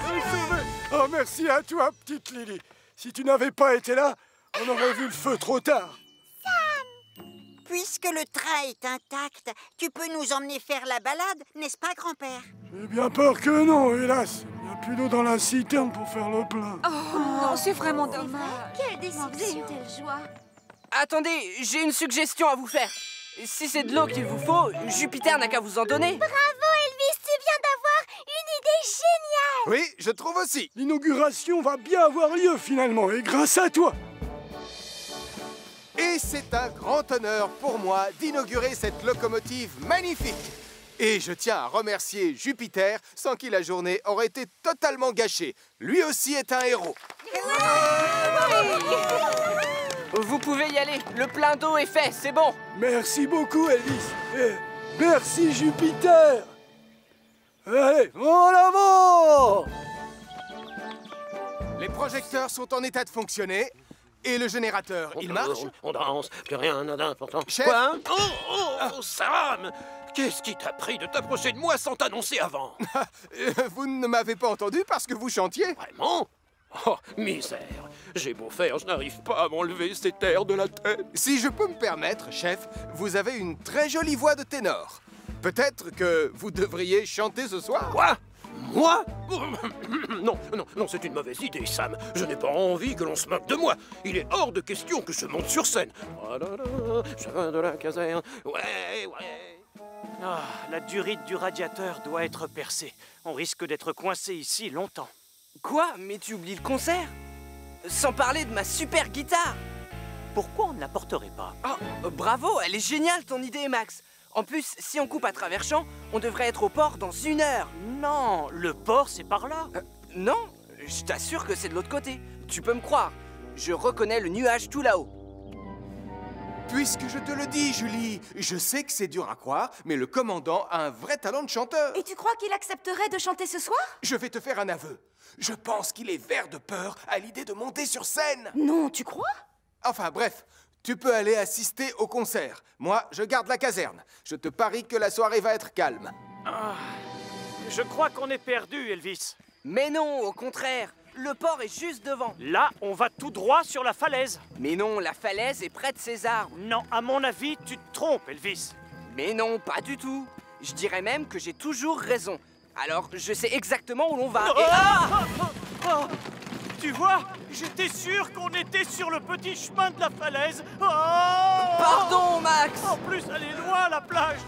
Elle est sauvée! Oh, Oh, merci à toi, petite Lily. Si tu n'avais pas été là, on aurait vu le feu trop tard. Sam! Puisque le train est intact, tu peux nous emmener faire la balade, n'est-ce pas, grand-père? J'ai bien peur que non, hélas. Il n'y a plus d'eau dans la citerne pour faire le plein. Oh non, c'est vraiment dommage. Quelle déception! Une telle joie. Attendez, j'ai une suggestion à vous faire. Si c'est de l'eau qu'il vous faut, Jupiter n'a qu'à vous en donner. Bravo, Elvis, tu viens d'avoir une idée géniale! Oui, je trouve aussi. L'inauguration va bien avoir lieu finalement, et grâce à toi. Et c'est un grand honneur pour moi d'inaugurer cette locomotive magnifique. Et je tiens à remercier Jupiter, sans qui la journée aurait été totalement gâchée. Lui aussi est un héros. Vous pouvez y aller, le plein d'eau est fait, c'est bon. Merci beaucoup, Elvis. Et merci, Jupiter. Allez, en avant! Les projecteurs sont en état de fonctionner. Et le générateur, il marche? On danse, plus rien d'important. Chef? Quoi? Oh, Sam! Qu'est-ce qui t'a pris de t'approcher de moi sans t'annoncer avant? Vous ne m'avez pas entendu parce que vous chantiez? Vraiment? Oh, misère! J'ai beau faire, je n'arrive pas à m'enlever ces terres de la tête. Si je peux me permettre, chef, vous avez une très jolie voix de ténor. Peut-être que vous devriez chanter ce soir? Quoi? Moi? Non, c'est une mauvaise idée, Sam. Je n'ai pas envie que l'on se moque de moi. Il est hors de question que je monte sur scène. Oh là là, je viens de la caserne. Ouais. Ah, la durite du radiateur doit être percée. On risque d'être coincé ici longtemps. Quoi? Mais tu oublies le concert? Sans parler de ma super guitare. Pourquoi on ne la porterait pas? Oh, bravo, elle est géniale ton idée, Max. En plus, si on coupe à travers champs, on devrait être au port dans 1 heure. Non, le port, c'est par là. Non, je t'assure que c'est de l'autre côté. Tu peux me croire. Je reconnais le nuage tout là-haut. Puisque je te le dis, Julie, je sais que c'est dur à croire, mais le commandant a un vrai talent de chanteur. Et tu crois qu'il accepterait de chanter ce soir? Je vais te faire un aveu. Je pense qu'il est vert de peur à l'idée de monter sur scène. Non, tu crois? Enfin, bref. Tu peux aller assister au concert. Moi, je garde la caserne. Je te parie que la soirée va être calme. Ah, je crois qu'on est perdu, Elvis. Mais non, au contraire. Le port est juste devant. Là, on va tout droit sur la falaise. Mais non, la falaise est près de ces arbres. Non, à mon avis, tu te trompes, Elvis. Mais non, pas du tout. Je dirais même que j'ai toujours raison. Alors, je sais exactement où l'on va. Tu vois, j'étais sûr qu'on était sur le petit chemin de la falaise. Oh! Pardon, Max. En plus, elle est loin, la plage.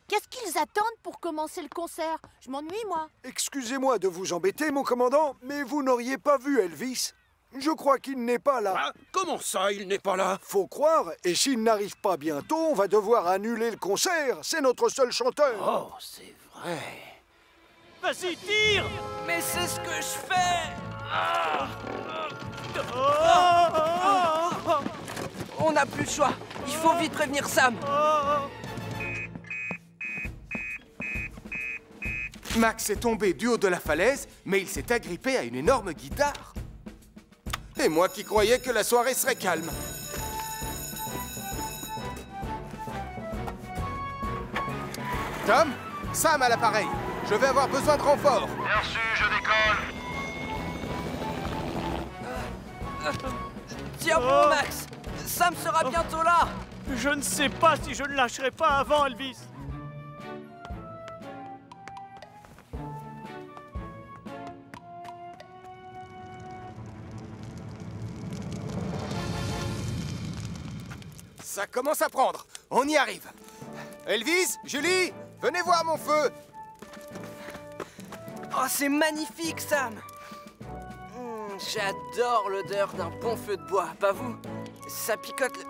Qu'est-ce qu'ils attendent pour commencer le concert? Je m'ennuie, moi. Excusez-moi de vous embêter, mon commandant, mais vous n'auriez pas vu Elvis. Je crois qu'il n'est pas là. Ah, comment ça, il n'est pas là? Faut croire, et s'il n'arrive pas bientôt, on va devoir annuler le concert. C'est notre seul chanteur. Oh, c'est vrai. Vas-y, tire! Mais c'est ce que je fais. On n'a plus le choix. Il faut vite prévenir Sam. Max est tombé du haut de la falaise, mais il s'est agrippé à une énorme guitare. Et moi qui croyais que la soirée serait calme. Tom, Sam à l'appareil. Je vais avoir besoin de renfort. Bien reçu, je décolle. Tiens bon, Max. Sam sera bientôt là. Je ne sais pas si je ne lâcherai pas avant, Elvis. Ça commence à prendre. On y arrive. Elvis, Julie, venez voir mon feu. Oh, c'est magnifique, Sam. J'adore l'odeur d'un bon feu de bois, pas vous? Ça picote le...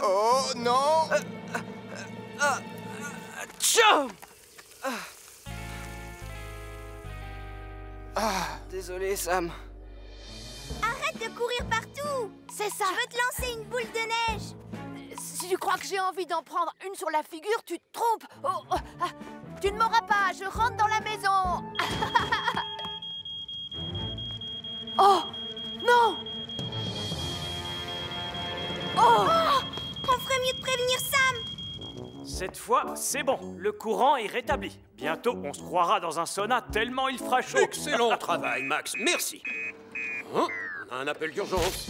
Oh, non. Tchou! Désolé, Sam. Arrête de courir partout! C'est ça! Je veux te lancer une boule de neige! Si tu crois que j'ai envie d'en prendre une sur la figure, tu te trompes! Tu ne m'auras pas, je rentre dans la maison! Oh! Non! Oh! On ferait mieux de prévenir Sam! Cette fois, c'est bon. Le courant est rétabli. Bientôt, on se croira dans un sauna tellement il fera chaud. Excellent travail, Max. Merci. Hein? On a un appel d'urgence.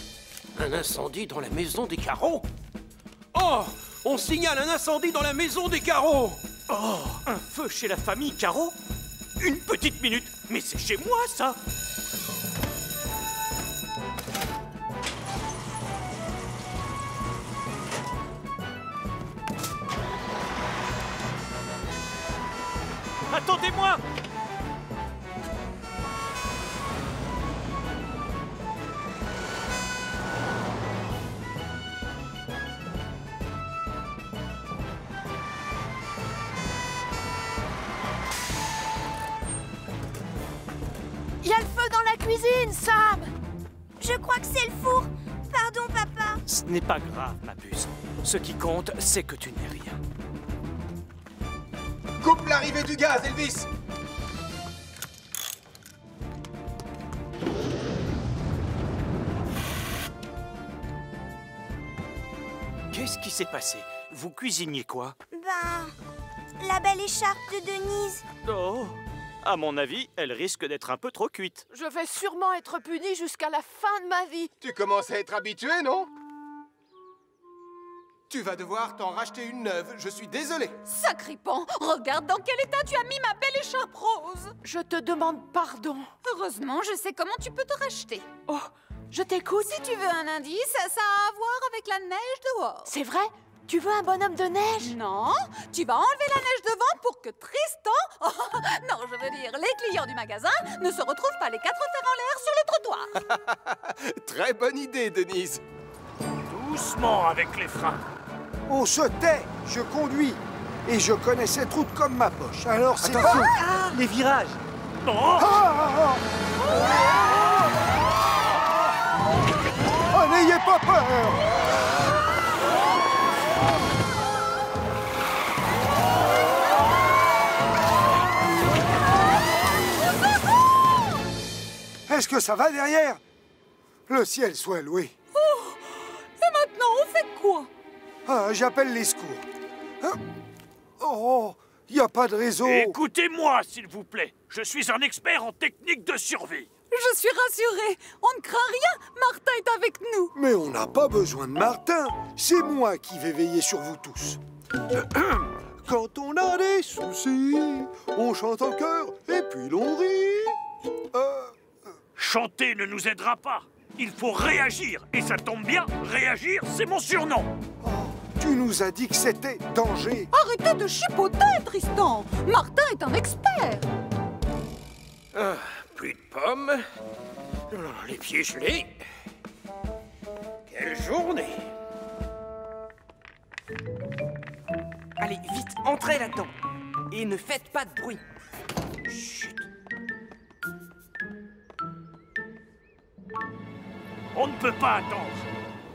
Un incendie dans la maison des carreaux. Oh! On signale un incendie dans la maison des carreaux. Oh, un feu chez la famille Carreau? Une petite minute, mais c'est chez moi, ça! Attendez-moi! Il y a le feu dans la cuisine, Sam! Je crois que c'est le four. Pardon, papa. Ce n'est pas grave, ma puce. Ce qui compte, c'est que tu n'es rien. Coupe l'arrivée du gaz, Elvis! Qu'est-ce qui s'est passé? Vous cuisiniez quoi? La belle écharpe de Denise. Oh! À mon avis, elle risque d'être un peu trop cuite. Je vais sûrement être punie jusqu'à la fin de ma vie. Tu commences à être habitué, non? Tu vas devoir t'en racheter une neuve, je suis désolé. Sacripant, regarde dans quel état tu as mis ma belle écharpe rose. Je te demande pardon. Heureusement, je sais comment tu peux te racheter. Oh, je t'écoute. Si tu veux un indice, ça a à voir avec la neige dehors. C'est vrai? Tu veux un bonhomme de neige? Non, tu vas enlever la neige devant pour que Tristan... Oh, non, je veux dire, les clients du magasin ne se retrouvent pas les 4 fers en l'air sur le trottoir. Très bonne idée, Denise. Doucement avec les freins. On se tait, je conduis. Et je connais cette route comme ma poche, alors c'est Attention, pas... les virages. Non. Oh, n'ayez pas peur. Est-ce que ça va derrière? Le ciel soit loué. Oh, et maintenant, on fait quoi? Ah, j'appelle les secours. Hein? Oh, il n'y a pas de réseau. Écoutez-moi, s'il vous plaît. Je suis un expert en technique de survie. Je suis rassurée. On ne craint rien. Martin est avec nous. Mais on n'a pas besoin de Martin. C'est moi qui vais veiller sur vous tous. Quand on a des soucis, on chante en chœur et puis l'on rit. Chanter ne nous aidera pas. Il faut réagir. Et ça tombe bien, réagir, c'est mon surnom. Oh, tu nous as dit que c'était danger. Arrêtez de chipoter, Tristan. Martin est un expert. Ah, plus de pommes. Les pieds gelés. Quelle journée! Allez, vite, entrez là-dedans. Et ne faites pas de bruit. Chut. On ne peut pas attendre.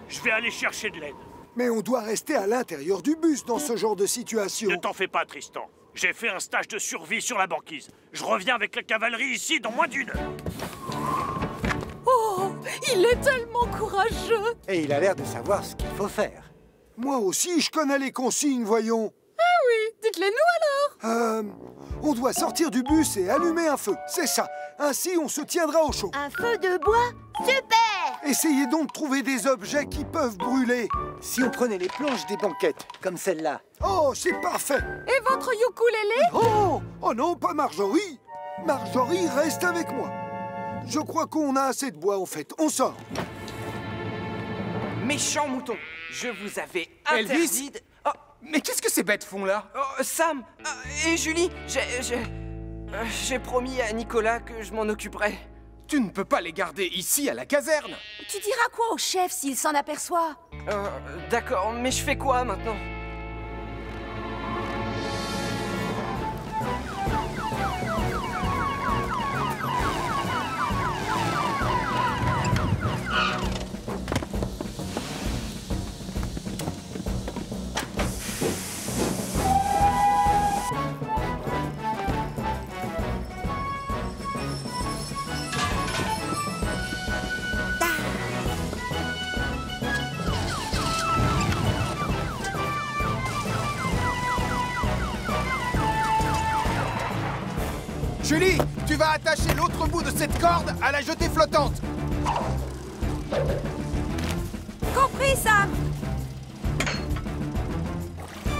Je vais aller chercher de l'aide. Mais on doit rester à l'intérieur du bus dans ce genre de situation. Ne t'en fais pas, Tristan. J'ai fait un stage de survie sur la banquise. Je reviens avec la cavalerie ici dans moins d'1 heure. Oh, il est tellement courageux. Et il a l'air de savoir ce qu'il faut faire. Moi aussi, je connais les consignes, voyons. Ah oui, dites-les-nous alors. On doit sortir du bus et allumer un feu, c'est ça. Ainsi, on se tiendra au chaud. Un feu de bois? Super! Essayez donc de trouver des objets qui peuvent brûler. Si on prenait les planches des banquettes, comme celle-là. Oh, c'est parfait. Et votre ukulélé? Oh non, pas Marjorie. Marjorie reste avec moi. Je crois qu'on a assez de bois, en fait. On sort. Méchant mouton, je vous avais interdit Elvis de... Oh, mais qu'est-ce que ces bêtes font là? Oh, Sam et Julie, j'ai promis à Nicolas que je m'en occuperais. Tu ne peux pas les garder ici, à la caserne. Tu diras quoi au chef s'il s'en aperçoit? D'accord, mais je fais quoi maintenant? Julie, tu vas attacher l'autre bout de cette corde à la jetée flottante. Compris, Sam.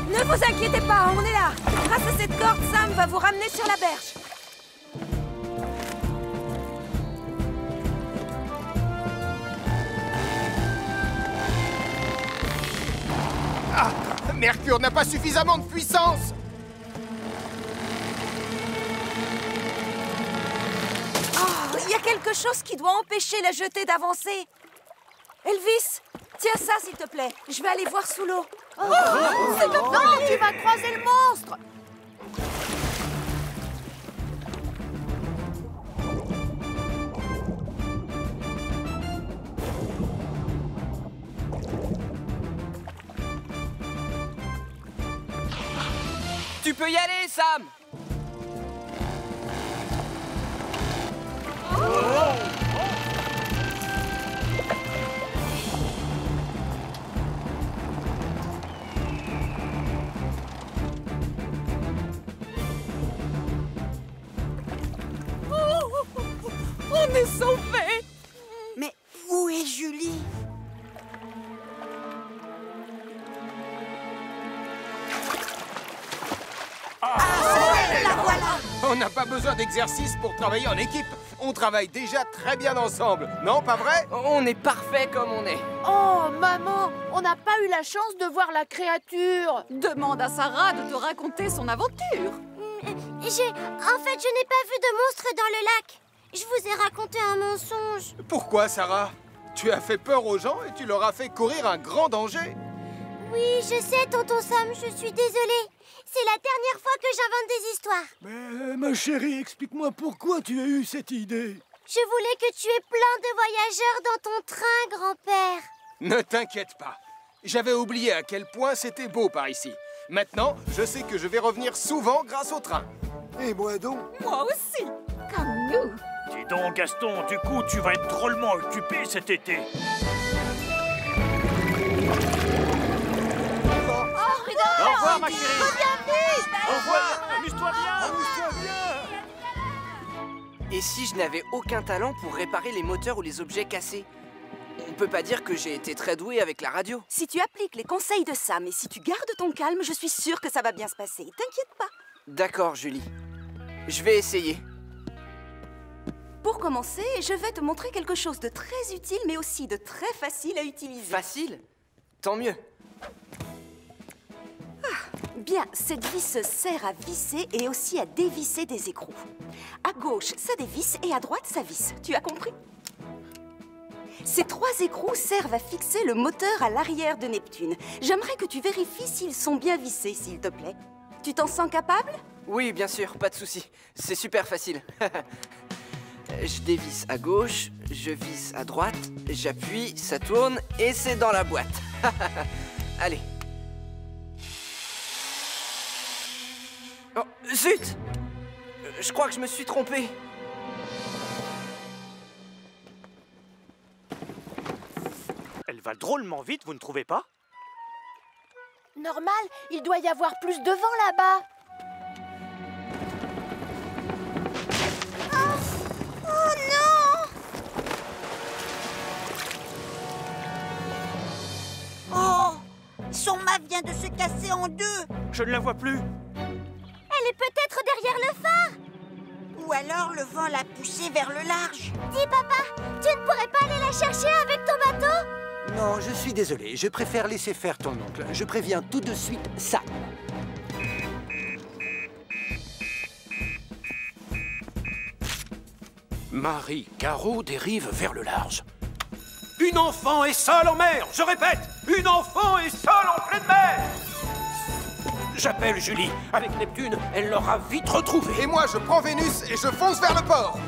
Ne vous inquiétez pas, on est là. Grâce à cette corde, Sam va vous ramener sur la berge. Ah, Mercure n'a pas suffisamment de puissance. Oh, il y a quelque chose qui doit empêcher la jetée d'avancer. Elvis, tiens ça, s'il te plaît. Je vais aller voir sous l'eau. Oh, non, tu vas croiser le monstre. Tu peux y aller, Sam! On est sauvés! Mais où est Julie? La voilà! On n'a pas besoin d'exercice pour travailler en équipe. On travaille déjà très bien ensemble. Non, pas vrai? On est parfait comme on est. Oh, maman, on n'a pas eu la chance de voir la créature. Demande à Sarah de te raconter son aventure. En fait, je n'ai pas vu de monstre dans le lac. Je vous ai raconté un mensonge. Pourquoi, Sarah? Tu as fait peur aux gens et tu leur as fait courir un grand danger. Oui, je sais, tonton Sam, je suis désolée. C'est la dernière fois que j'invente des histoires. Mais ma chérie, explique-moi pourquoi tu as eu cette idée. Je voulais que tu aies plein de voyageurs dans ton train, grand-père. Ne t'inquiète pas. J'avais oublié à quel point c'était beau par ici. Maintenant, je sais que je vais revenir souvent grâce au train. Et moi donc? Moi aussi, comme nous. Dis donc, Gaston, du coup, tu vas être drôlement occupé cet été. Au revoir, ma chérie. Reviens vite. Au revoir. Amuse-toi bien. Amuse-toi bien. Et si je n'avais aucun talent pour réparer les moteurs ou les objets cassés? On peut pas dire que j'ai été très doué avec la radio. Si tu appliques les conseils de Sam et si tu gardes ton calme, je suis sûre que ça va bien se passer. T'inquiète pas. D'accord, Julie. Je vais essayer. Pour commencer, je vais te montrer quelque chose de très utile, mais aussi de très facile à utiliser. Facile? Tant mieux. Bien, cette vis sert à visser et aussi à dévisser des écrous. À gauche, ça dévisse et à droite, ça visse. Tu as compris? Ces 3 écrous servent à fixer le moteur à l'arrière de Neptune. J'aimerais que tu vérifies s'ils sont bien vissés, s'il te plaît. Tu t'en sens capable? Oui, bien sûr, pas de souci. C'est super facile. Je dévisse à gauche, je visse à droite, j'appuie, ça tourne et c'est dans la boîte. Allez. Oh, zut! Je crois que je me suis trompé. Elle va drôlement vite, vous ne trouvez pas? Normal, il doit y avoir plus de vent là-bas. Oh non! Oh! Son mât vient de se casser en deux. Je ne la vois plus. Elle est peut-être derrière le phare. Ou alors le vent l'a poussée vers le large. Dis, papa, tu ne pourrais pas aller la chercher avec ton bateau? Non, je suis désolé. Je préfère laisser faire ton oncle. Je préviens tout de suite ça. Marie Caro dérive vers le large. Une enfant est seule en mer. Je répète, une enfant est seule en pleine mer. J'appelle Julie. Avec Neptune, elle l'aura vite retrouvée. Et moi, je prends Vénus et je fonce vers le port.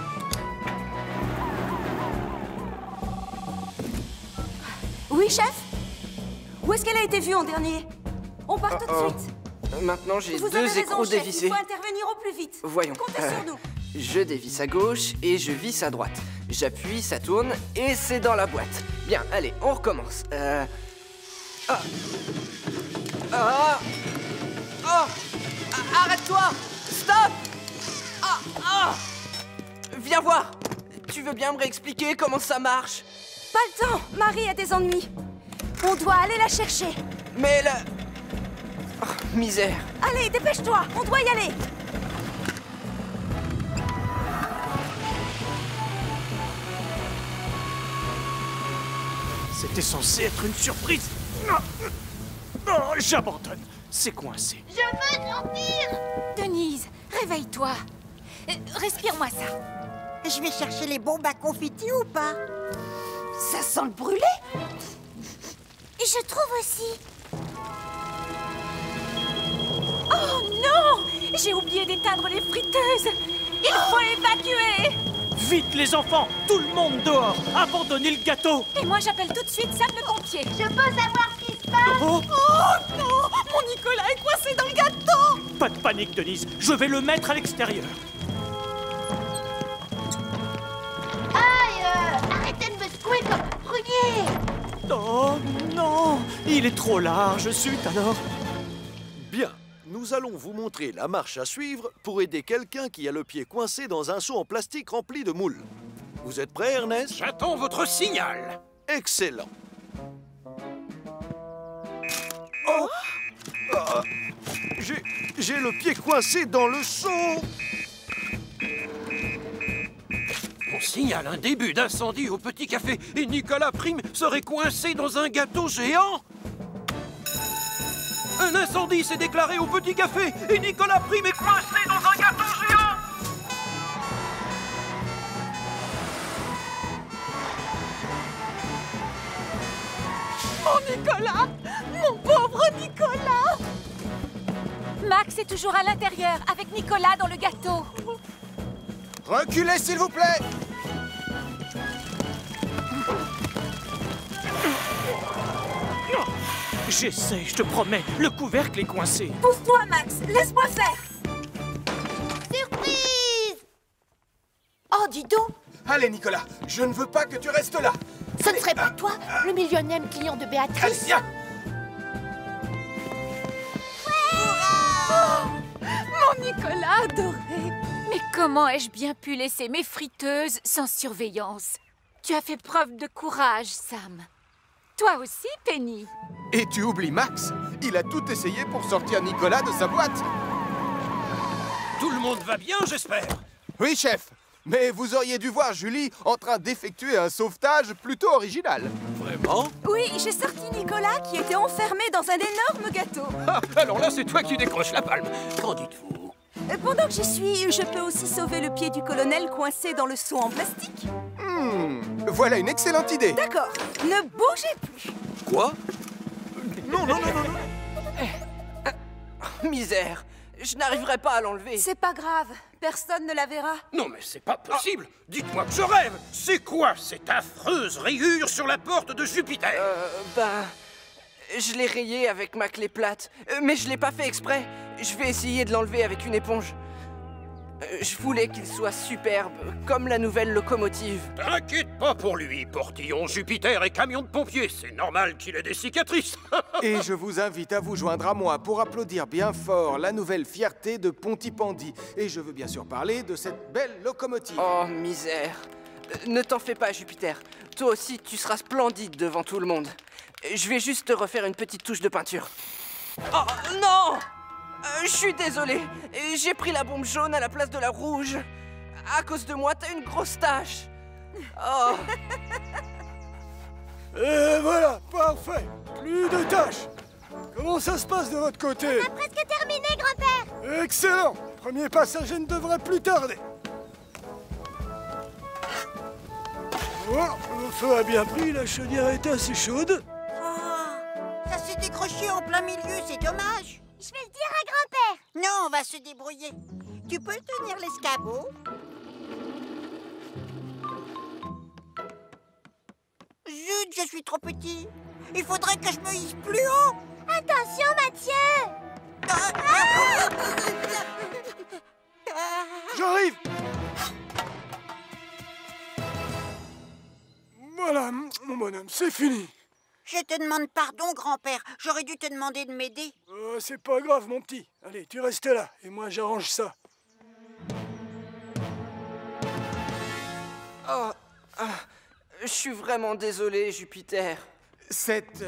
Oui, chef? Où est-ce qu'elle a été vue en dernier? On part tout de suite. Maintenant, j'ai Vous avez 2 raison, écrous chef. dévissés. Il faut intervenir au plus vite. Voyons. Comptez sur nous. Je dévisse à gauche et je visse à droite. J'appuie, ça tourne et c'est dans la boîte. Bien, allez, on recommence. Arrête-toi! Stop! viens voir. Tu veux bien me réexpliquer comment ça marche? Pas le temps, Marie a des ennuis. On doit aller la chercher. Mais la... Oh, misère. Allez, dépêche-toi, on doit y aller. C'était censé être une surprise. Non, non, j'abandonne. C'est coincé. Je veux sortir! Denise, réveille-toi. Respire-moi ça. Je vais chercher les bombes à confetti ou pas? Ça sent le brûlé. Je trouve aussi. Oh non! J'ai oublié d'éteindre les friteuses. Il faut évacuer. Vite les enfants, tout le monde dehors. Abandonnez le gâteau. Et moi j'appelle tout de suite Sam le pompier. Je peux savoir ce qui se passe? Oh, Oh non! Mon Nicolas est coincé dans le gâteau. pas de panique, Denise. Je vais le mettre à l'extérieur. Aïe! Arrêtez de me secouer comme prunier! Oh non, il est trop large, zut alors. Bien, nous allons vous montrer la marche à suivre pour aider quelqu'un qui a le pied coincé dans un seau en plastique rempli de moules. Vous êtes prêt, Ernest? J'attends votre signal. Excellent. Oh, J'ai le pied coincé dans le seau. On signale un début d'incendie au Petit Café et Nicolas Prime serait coincé dans un gâteau géant. Un incendie s'est déclaré au Petit Café et Nicolas Prime est coincé dans un gâteau géant. Mon Nicolas! Mon pauvre Nicolas! Max est toujours à l'intérieur avec Nicolas dans le gâteau. Reculez, s'il vous plaît. j'essaie, je te promets. Le couvercle est coincé. Pousse-toi, Max! Laisse-moi faire! Surprise! Oh, dis donc, Allez, Nicolas, je ne veux pas que tu restes là. ce ne serait pas toi, le millionième client de Allez, Béatrice? viens. Mon Nicolas adoré! Mais comment ai-je bien pu laisser mes friteuses sans surveillance? Tu as fait preuve de courage, Sam. Toi aussi, Penny. Et tu oublies Max. Il a tout essayé pour sortir Nicolas de sa boîte. Tout le monde va bien, j'espère. Oui, chef. Mais vous auriez dû voir Julie en train d'effectuer un sauvetage plutôt original. Vraiment? Oui, j'ai sorti Nicolas qui était enfermé dans un énorme gâteau. Ah, alors là, c'est toi qui décroches la palme. Qu'en dites-vous? Pendant que j'y suis, je peux aussi sauver le pied du colonel coincé dans le seau en plastique. Voilà une excellente idée. D'accord, ne bougez plus. Quoi? Non, non, non, non, non. Misère. Je n'arriverai pas à l'enlever. C'est pas grave, personne ne la verra. Non, mais c'est pas possible. Dites-moi que je rêve. C'est quoi cette affreuse rayure sur la porte de Jupiter? Je l'ai rayé avec ma clé plate, mais je l'ai pas fait exprès. Je vais essayer de l'enlever avec une éponge. Je voulais qu'il soit superbe, comme la nouvelle locomotive. T'inquiète pas pour lui, portillon Jupiter et camion de pompiers. C'est normal qu'il ait des cicatrices. Et je vous invite à vous joindre à moi pour applaudir bien fort la nouvelle fierté de Pontypandy. Et je veux bien sûr parler de cette belle locomotive. Oh, misère. Ne t'en fais pas, Jupiter. Toi aussi, tu seras splendide devant tout le monde. Je vais juste te refaire une petite touche de peinture. Oh, non! Je suis désolé. J'ai pris la bombe jaune à la place de la rouge. À cause de moi, t'as une grosse tache. Oh. Et voilà, parfait. Plus de tâches. Comment ça se passe de votre côté? On a presque terminé, grand-père. Excellent. Premier passager ne devrait plus tarder. Oh, le feu a bien pris, la chaudière était assez chaude. Oh, ça s'est décroché en plein milieu, c'est dommage. Je vais le dire à grand-père. Non, on va se débrouiller. Tu peux tenir l'escabeau? Zut, je suis trop petit. Il faudrait que je me hisse plus haut. Attention, Mathieu. J'arrive. Voilà, mon bonhomme, c'est fini. Je te demande pardon, grand-père. J'aurais dû te demander de m'aider. C'est pas grave, mon petit. Allez, tu restes là, et moi j'arrange ça. Je suis vraiment désolé, Jupiter. Cette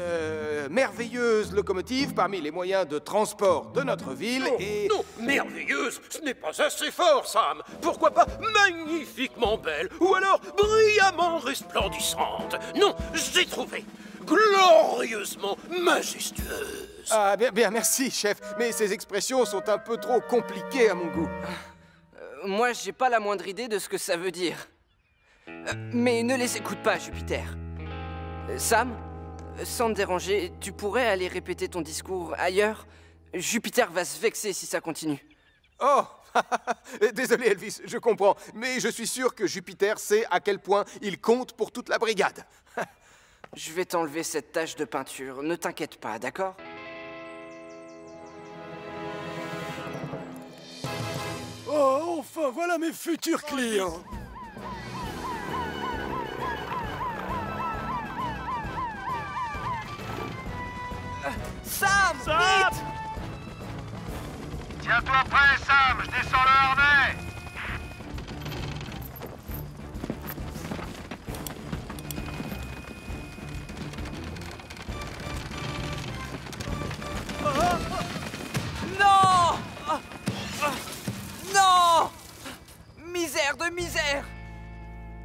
merveilleuse locomotive parmi les moyens de transport de notre ville est... Non, merveilleuse, ce n'est pas assez fort, Sam. Pourquoi pas magnifiquement belle, ou alors brillamment resplendissante. Non, j'ai trouvé glorieusement majestueuse. Ah, bien, merci, chef. Mais ces expressions sont un peu trop compliquées à mon goût. Moi, j'ai pas la moindre idée de ce que ça veut dire. Mais ne les écoute pas, Jupiter. Sam, sans te déranger, tu pourrais aller répéter ton discours ailleurs? Jupiter va se vexer si ça continue. Oh, désolé Elvis, je comprends. Mais je suis sûr que Jupiter sait à quel point il compte pour toute la brigade. Je vais t'enlever cette tache de peinture. Ne t'inquiète pas, d'accord? Oh, enfin, voilà mes futurs clients. Sam! Vite! Tiens-toi prêt, Sam, je descends le harnais. Non! Non! Misère de misère!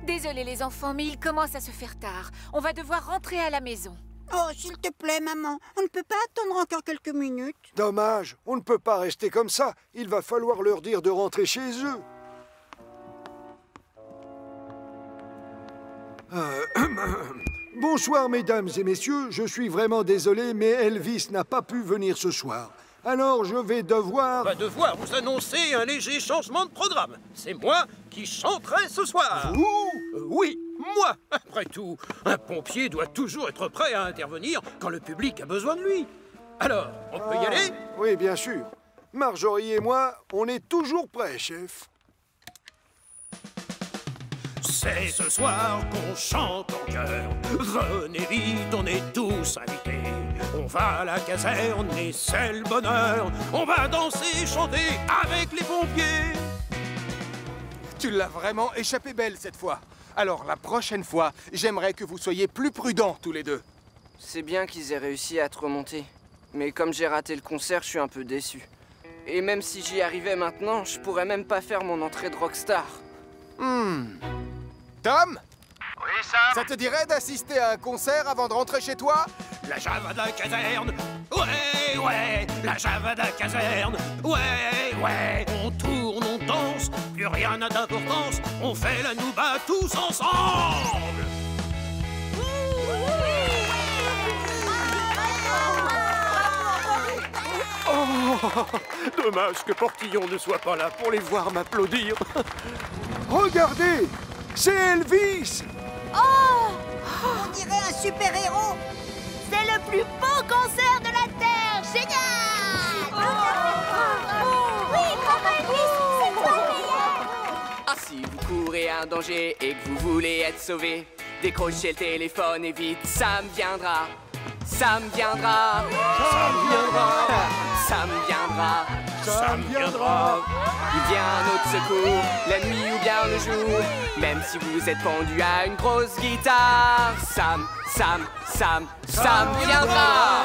Désolé les enfants, mais il commence à se faire tard. On va devoir rentrer à la maison. Oh, s'il te plaît, maman, on ne peut pas attendre encore quelques minutes. Dommage, on ne peut pas rester comme ça. Il va falloir leur dire de rentrer chez eux. Bonsoir, mesdames et messieurs. Je suis vraiment désolé, mais Elvis n'a pas pu venir ce soir. Alors, je vais devoir... Va devoir vous annoncer un léger changement de programme. C'est moi qui chanterai ce soir. Oui, moi. Après tout, un pompier doit toujours être prêt à intervenir quand le public a besoin de lui. Alors, on peut y aller? Oui, bien sûr. Marjorie et moi, on est toujours prêts, chef. C'est ce soir qu'on chante en chœur. Venez vite, on est tous invités. On va à la caserne et c'est le bonheur. On va danser et chanter avec les pompiers. Tu l'as vraiment échappé belle cette fois. Alors la prochaine fois, j'aimerais que vous soyez plus prudents tous les deux. C'est bien qu'ils aient réussi à te remonter. Mais comme j'ai raté le concert, je suis un peu déçu. Et même si j'y arrivais maintenant, je pourrais même pas faire mon entrée de rockstar. Tom? Oui, Sam? Ça te dirait d'assister à un concert avant de rentrer chez toi? La Javada caserne, ouais, la Javada caserne, ouais, on tourne, on danse, plus rien n'a d'importance, on fait la nouba tous ensemble. Oh, dommage que Portillon ne soit pas là pour les voir m'applaudir. Regardez! C'est Elvis! Oh! On dirait un super-héros. C'est le plus beau concert de la Terre! Génial! Oui, bravo Elvis! C'est toi le meilleur! Ah, si vous courez un danger et que vous voulez être sauvé, décrochez le téléphone et vite, Sam viendra. Sam viendra. Sam viendra. Sam viendra. Sam viendra. Il vient à notre secours, la nuit ou bien le jour. Même si vous êtes pendu à une grosse guitare, Sam viendra.